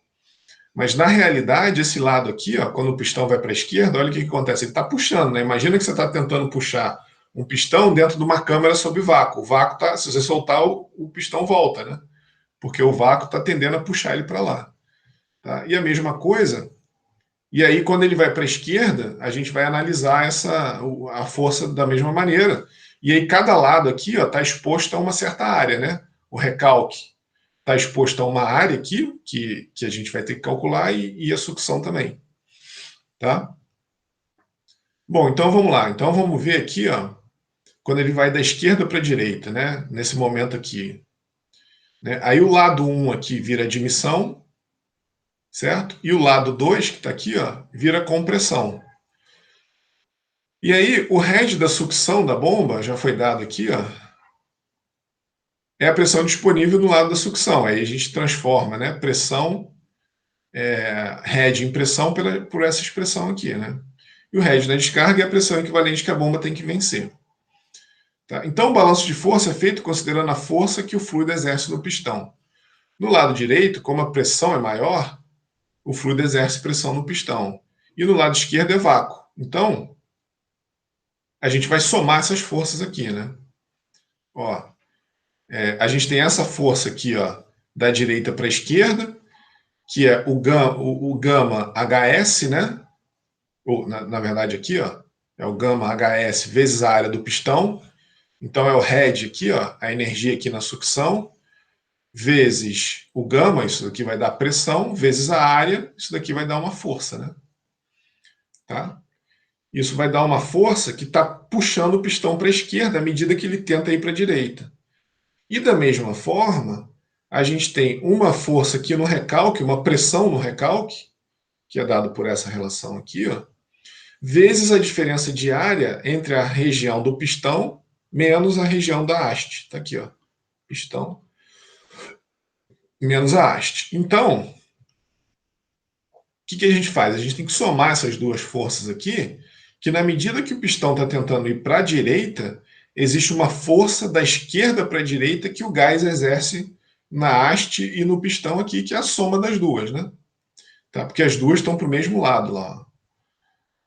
Mas na realidade, esse lado aqui, ó, quando o pistão vai para a esquerda, olha o que acontece. Ele está puxando, né? Imagina que você está tentando puxar um pistão dentro de uma câmara sob vácuo. O vácuo tá, se você soltar, o pistão volta, né? Porque o vácuo está tendendo a puxar ele para lá. Tá? E a mesma coisa. E aí, quando ele vai para a esquerda, a gente vai analisar a força da mesma maneira. E aí, cada lado aqui está exposto a uma certa área, né? O recalque está exposto a uma área aqui, que a gente vai ter que calcular, e a sucção também. Tá? Bom, então vamos lá. Então vamos ver aqui, ó, quando ele vai da esquerda para a direita, né? Nesse momento aqui. Né? Aí o lado 1 aqui vira admissão, certo? E o lado 2, que está aqui, ó, vira compressão. E aí, o head da sucção da bomba, já foi dado aqui, ó, é a pressão disponível no lado da sucção. Aí a gente transforma, né, pressão, head em pressão por essa expressão aqui, né? E o head na descarga é a pressão equivalente que a bomba tem que vencer. Tá? Então, o balanço de força é feito considerando a força que o fluido exerce no pistão. No lado direito, como a pressão é maior, o fluido exerce pressão no pistão. E no lado esquerdo é vácuo. Então, a gente vai somar essas forças aqui, né? Ó, a gente tem essa força aqui, ó, da direita para a esquerda, que é o gama HS, né? Ou, na verdade, aqui, ó, é o gama HS vezes a área do pistão. Então, é o head aqui, ó, a energia aqui na sucção, vezes o gama, isso daqui vai dar pressão, vezes a área, isso daqui vai dar uma força, né? Tá? Isso vai dar uma força que está puxando o pistão para a esquerda à medida que ele tenta ir para a direita. E da mesma forma, a gente tem uma força aqui no recalque, uma pressão no recalque, que é dado por essa relação aqui, ó, vezes a diferença de área entre a região do pistão menos a região da haste. Está aqui, ó, pistão menos a haste. Então, o que a gente faz? A gente tem que somar essas duas forças aqui, que na medida que o pistão está tentando ir para a direita, existe uma força da esquerda para a direita que o gás exerce na haste e no pistão aqui, que é a soma das duas, né? Tá? Porque as duas estão para o mesmo lado lá.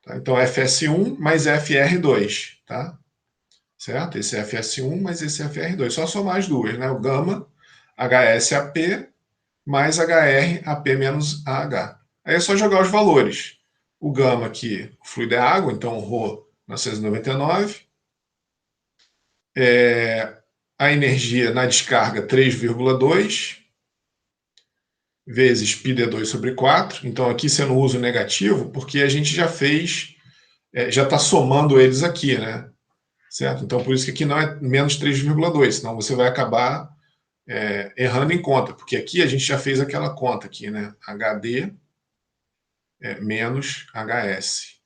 Tá? Então, FS1 mais FR2, tá? Certo? Esse é FS1 mais esse é FR2. Só somar as duas, né? O gama HSAP mais HR AP menos AH. Aí é só jogar os valores. O gama aqui, o fluido é água, então o Rho 999. A energia na descarga 3,2 vezes πd2 sobre 4. Então aqui sendo uso negativo, porque a gente já fez, já está somando eles aqui, né? Certo? Então por isso que aqui não é menos 3,2, senão você vai acabar errando em conta, porque aqui a gente já fez aquela conta aqui, né? HD menos HS.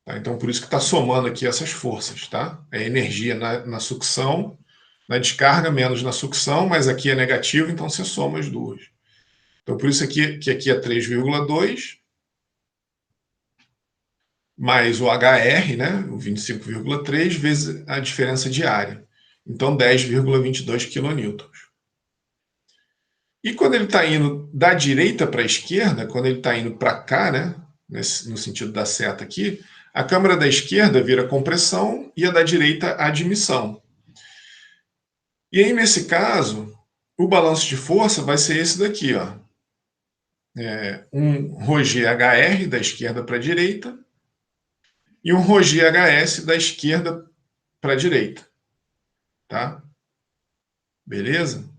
Tá? Então, por isso que está somando aqui essas forças. Tá? É energia na sucção, na descarga menos na sucção, mas aqui é negativo, então você soma as duas. Então, por isso aqui, que aqui é 3,2, mais o HR, né, o 25,3, vezes a diferença de área. Então, 10,22 kN. E quando ele está indo da direita para a esquerda, quando ele está indo para cá, né, no sentido da seta aqui, a câmara da esquerda vira compressão e a da direita admissão. E aí, nesse caso, o balanço de força vai ser esse daqui, ó. Um ρg HR da esquerda para a direita e um ρg HS da esquerda para a direita. Tá? Beleza?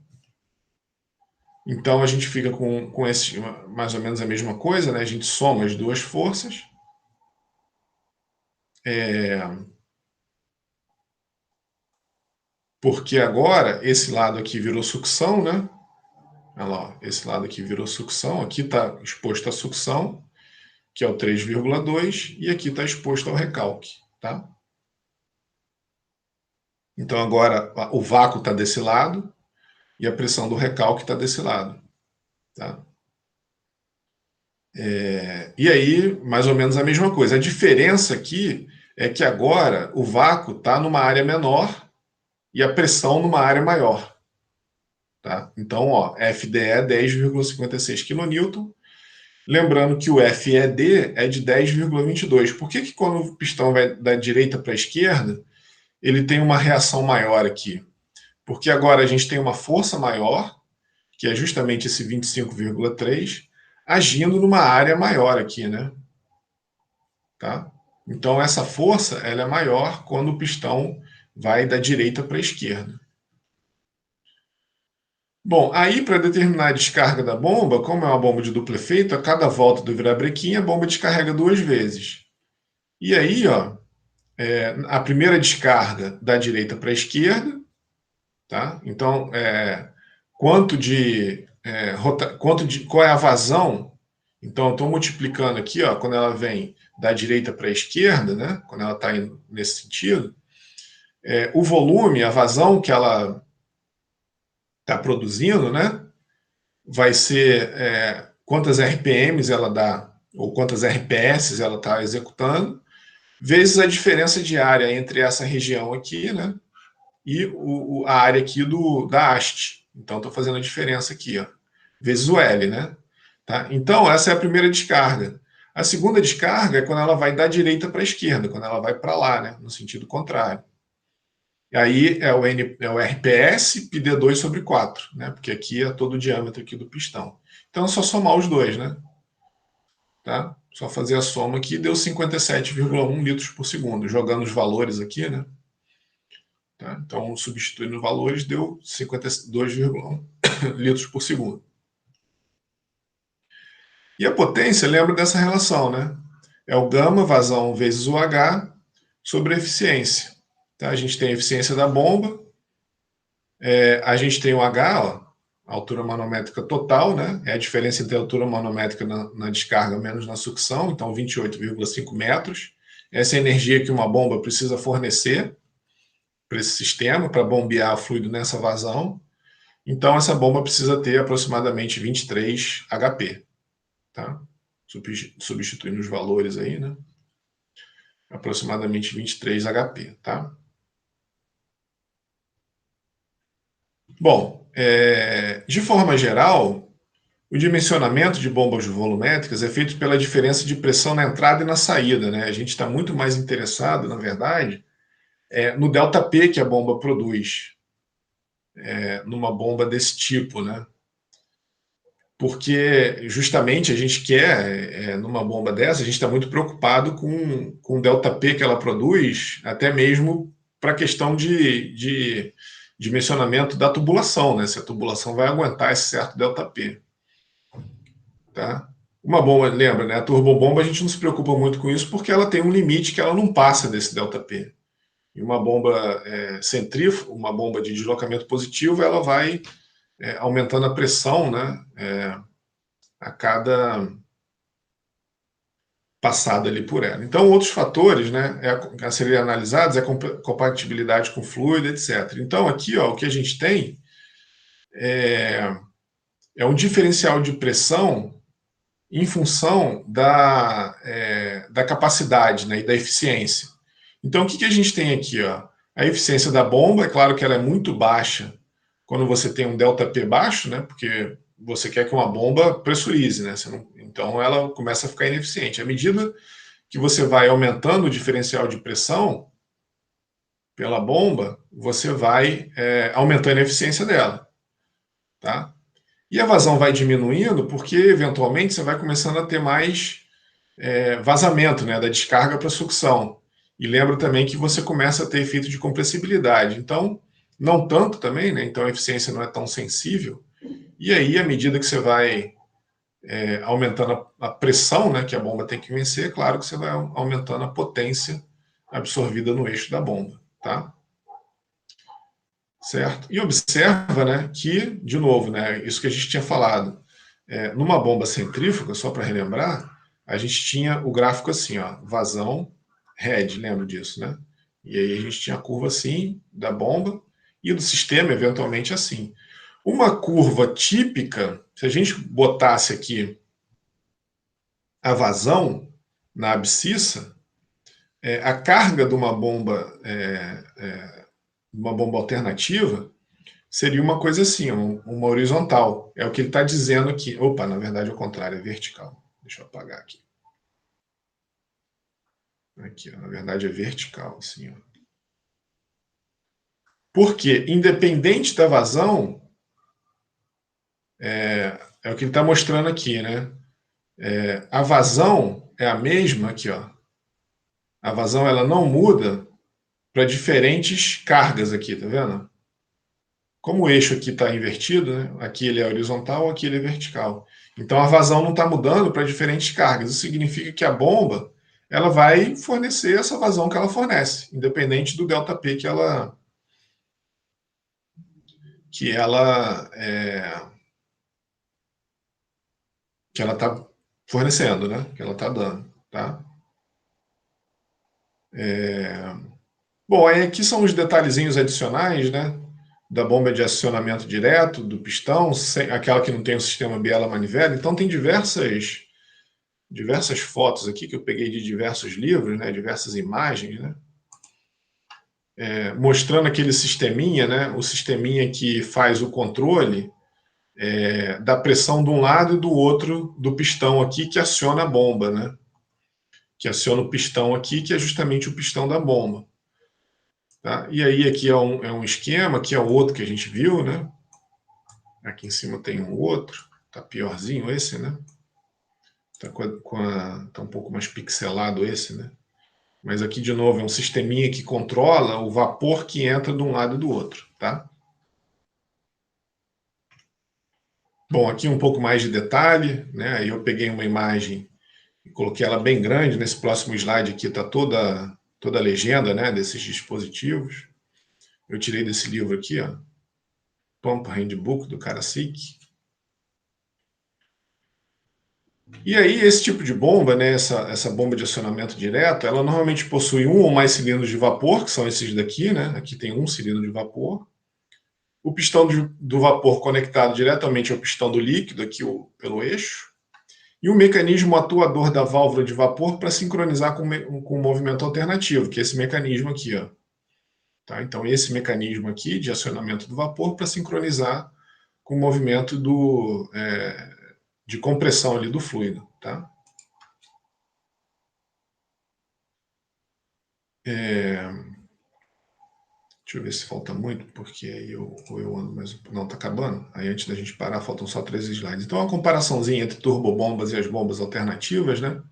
Então a gente fica com esse, mais ou menos a mesma coisa, né? A gente soma as duas forças. Porque agora esse lado aqui virou sucção, né? Olha lá, ó, esse lado aqui virou sucção, aqui está exposto à sucção, que é o 3,2, e aqui está exposto ao recalque, tá? Então agora o vácuo está desse lado e a pressão do recalque está desse lado, tá? E aí, mais ou menos a mesma coisa. A diferença aqui é que agora o vácuo está numa área menor e a pressão numa área maior. Tá? Então, ó, FDE é 10,56 kN. Lembrando que o FED é de 10,22. Por que quando o pistão vai da direita para a esquerda, ele tem uma reação maior aqui? Porque agora a gente tem uma força maior, que é justamente esse 25,3, agindo numa área maior aqui, né? Tá? Então essa força ela é maior quando o pistão vai da direita para a esquerda. Bom, aí para determinar a descarga da bomba, como é uma bomba de duplo efeito, a cada volta do virabrequim a bomba descarrega duas vezes. E aí, ó, a primeira descarga da direita para a esquerda, tá? Então, qual é a vazão? Então, eu estou multiplicando aqui, ó, quando ela vem da direita para a esquerda, né? Quando ela está indo nesse sentido, o volume, a vazão que ela está produzindo, né? Vai ser quantas RPMs ela dá, ou quantas RPS ela está executando, vezes a diferença de área entre essa região aqui, né, e a área aqui da haste. Então, estou fazendo a diferença aqui, ó, vezes o L, né? Tá? Então, essa é a primeira descarga. A segunda descarga é quando ela vai da direita para a esquerda, quando ela vai para lá, né, no sentido contrário. E aí é o RPS πd2 sobre 4, né? Porque aqui é todo o diâmetro aqui do pistão. Então é só somar os dois, né? Tá? Só fazer a soma aqui, deu 57,1 litros por segundo. Jogando os valores aqui, né? Tá? Então, substituindo os valores, deu 52,1 litros por segundo. E a potência, lembra dessa relação, né? É o gama, vazão, vezes o H, sobre a eficiência. Tá? A gente tem a eficiência da bomba, a gente tem o H, ó, a altura manométrica total, né? É a diferença entre a altura manométrica na descarga menos na sucção, então 28,5 metros. Essa é a energia que uma bomba precisa fornecer para esse sistema, para bombear o fluido nessa vazão. Então, essa bomba precisa ter aproximadamente 23 HP. Tá? Substituindo os valores aí, né? Aproximadamente 23 HP. Tá? Bom, de forma geral, o dimensionamento de bombas volumétricas é feito pela diferença de pressão na entrada e na saída. Né? A gente está muito mais interessado, na verdade, no ΔP que a bomba produz, numa bomba desse tipo. Né? Porque justamente a gente quer, numa bomba dessa, a gente está muito preocupado com o ΔP que ela produz, até mesmo para a questão de dimensionamento da tubulação, né? Se a tubulação vai aguentar esse certo ΔP. Tá? Uma bomba, lembra, né? A turbobomba a gente não se preocupa muito com isso porque ela tem um limite que ela não passa desse ΔP. E uma bomba centrífuga, uma bomba de deslocamento positivo, ela vai aumentando a pressão, né? A cada passada ali por ela. Então, outros fatores, né, a serem analisados é a compatibilidade com fluido, etc. Então, aqui, ó, o que a gente tem é um diferencial de pressão em função da capacidade, né, e da eficiência. Então, o que a gente tem aqui? Ó? A eficiência da bomba, é claro que ela é muito baixa quando você tem um ΔP baixo, né, porque você quer que uma bomba pressurize, né? Então, ela começa a ficar ineficiente. À medida que você vai aumentando o diferencial de pressão pela bomba, você vai aumentando a eficiência dela. Tá? E a vazão vai diminuindo porque, eventualmente, você vai começando a ter mais vazamento, né, da descarga para a sucção. E lembra também que você começa a ter efeito de compressibilidade. Então, não tanto também, né? Então a eficiência não é tão sensível. E aí, à medida que você vai aumentando a pressão, né, que a bomba tem que vencer, é claro que você vai aumentando a potência absorvida no eixo da bomba. Tá? Certo? E observa, né, que, de novo, né, isso que a gente tinha falado, numa bomba centrífuga, só para relembrar, a gente tinha o gráfico assim, ó, vazão, head, lembra disso, né? E aí a gente tinha a curva assim, da bomba, e do sistema, eventualmente, assim. Uma curva típica, se a gente botasse aqui a vazão na abscissa, a carga de uma bomba alternativa, seria uma coisa assim, uma horizontal. É o que ele está dizendo aqui. Opa, na verdade é o contrário, é vertical. Deixa eu apagar aqui. Aqui, ó, na verdade é vertical, assim. Ó. Porque, independente da vazão, é o que ele está mostrando aqui, né? A vazão é a mesma aqui, ó. A vazão ela não muda para diferentes cargas aqui, tá vendo? Como o eixo aqui está invertido, né? Aqui ele é horizontal, aqui ele é vertical. Então a vazão não está mudando para diferentes cargas. Isso significa que a bomba ela vai fornecer essa vazão que ela fornece, independente do ΔP que ela está fornecendo, né? Que ela está dando, tá? Bom, aí aqui são os detalhezinhos adicionais, né? Da bomba de acionamento direto, do pistão, aquela que não tem o sistema biela manivela. Então tem diversas fotos aqui que eu peguei de diversos livros, né, diversas imagens, né, mostrando aquele sisteminha, né, o sisteminha que faz o controle da pressão de um lado e do outro do pistão aqui que aciona a bomba, né, que aciona o pistão aqui, que é justamente o pistão da bomba. Tá? E aí aqui é um esquema, aqui é o outro que a gente viu, né? Aqui em cima tem um outro, tá piorzinho esse, né? Tá um pouco mais pixelado esse, né? Mas aqui, de novo, é um sisteminha que controla o vapor que entra de um lado e do outro, tá? Bom, aqui um pouco mais de detalhe, né? Aí eu peguei uma imagem e coloquei ela bem grande. Nesse próximo slide aqui está toda a legenda, né, desses dispositivos. Eu tirei desse livro aqui, ó, Pump Handbook, do Karasik. E aí, esse tipo de bomba, né, essa bomba de acionamento direto, ela normalmente possui um ou mais cilindros de vapor, que são esses daqui, né? Aqui tem um cilindro de vapor. O pistão do vapor conectado diretamente ao pistão do líquido, aqui pelo eixo. E o mecanismo atuador da válvula de vapor para sincronizar com o movimento alternativo, que é esse mecanismo aqui, ó. Tá? Então, esse mecanismo aqui de acionamento do vapor para sincronizar com o movimento de compressão ali do fluido. Tá? Deixa eu ver se falta muito, porque aí eu ando mais. Não, tá acabando. Aí antes da gente parar, faltam só 3 slides. Então, uma comparaçãozinha entre turbobombas e as bombas alternativas, né?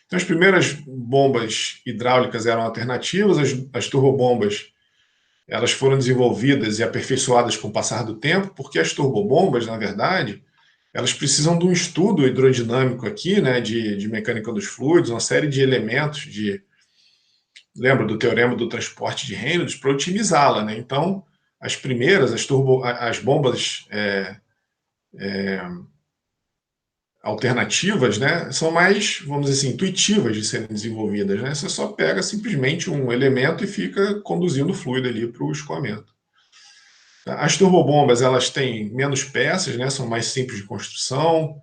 Então, as primeiras bombas hidráulicas eram alternativas, as turbobombas elas foram desenvolvidas e aperfeiçoadas com o passar do tempo, porque as turbobombas, na verdade, elas precisam de um estudo hidrodinâmico aqui, né, de mecânica dos fluidos, uma série de elementos lembra do teorema do transporte de Reynolds, para otimizá-la, né? Então, as primeiras, as bombas alternativas, né, são mais, vamos dizer assim, intuitivas de serem desenvolvidas, né? Você só pega simplesmente um elemento e fica conduzindo o fluido ali para o escoamento. As turbobombas, elas têm menos peças, né, são mais simples de construção,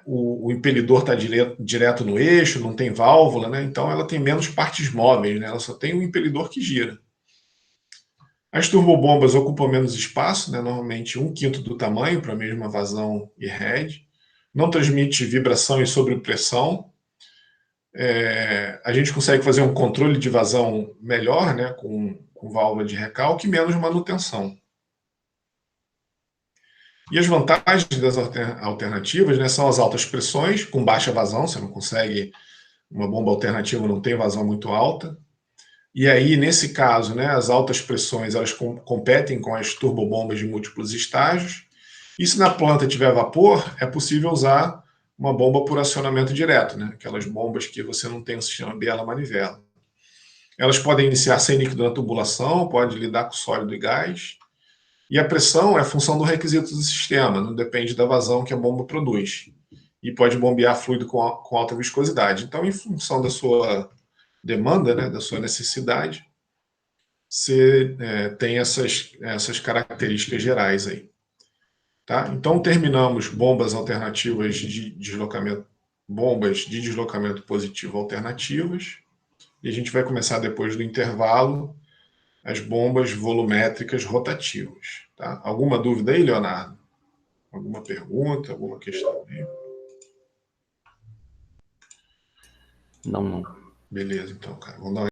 o impelidor está direto no eixo, não tem válvula, né, então ela tem menos partes móveis, né, ela só tem um impelidor que gira. As turbobombas ocupam menos espaço, né, normalmente 1/5 do tamanho para a mesma vazão e head, não transmite vibração e sobrepressão. A gente consegue fazer um controle de vazão melhor, né, com válvula de recalque e menos manutenção. E as vantagens das alternativas, né, são as altas pressões, com baixa vazão, você não consegue, uma bomba alternativa não tem vazão muito alta. E aí, nesse caso, né, as altas pressões elas competem com as turbobombas de múltiplos estágios. E se na planta tiver vapor, é possível usar uma bomba por acionamento direto, né, aquelas bombas que você não tem um sistema biela-manivela. Elas podem iniciar sem líquido na tubulação, pode lidar com sólido e gás. E a pressão é função do requisito do sistema, não depende da vazão que a bomba produz. E pode bombear fluido com alta viscosidade. Então, em função da sua demanda, né, da sua necessidade, você tem essas características gerais aí. Tá? Então, terminamos bombas alternativas de deslocamento, bombas de deslocamento positivo alternativas. E a gente vai começar depois do intervalo as bombas volumétricas rotativas. Tá? Alguma dúvida aí, Leonardo? Alguma pergunta, alguma questão aí? Não. Beleza, então, cara. Vamos dar uma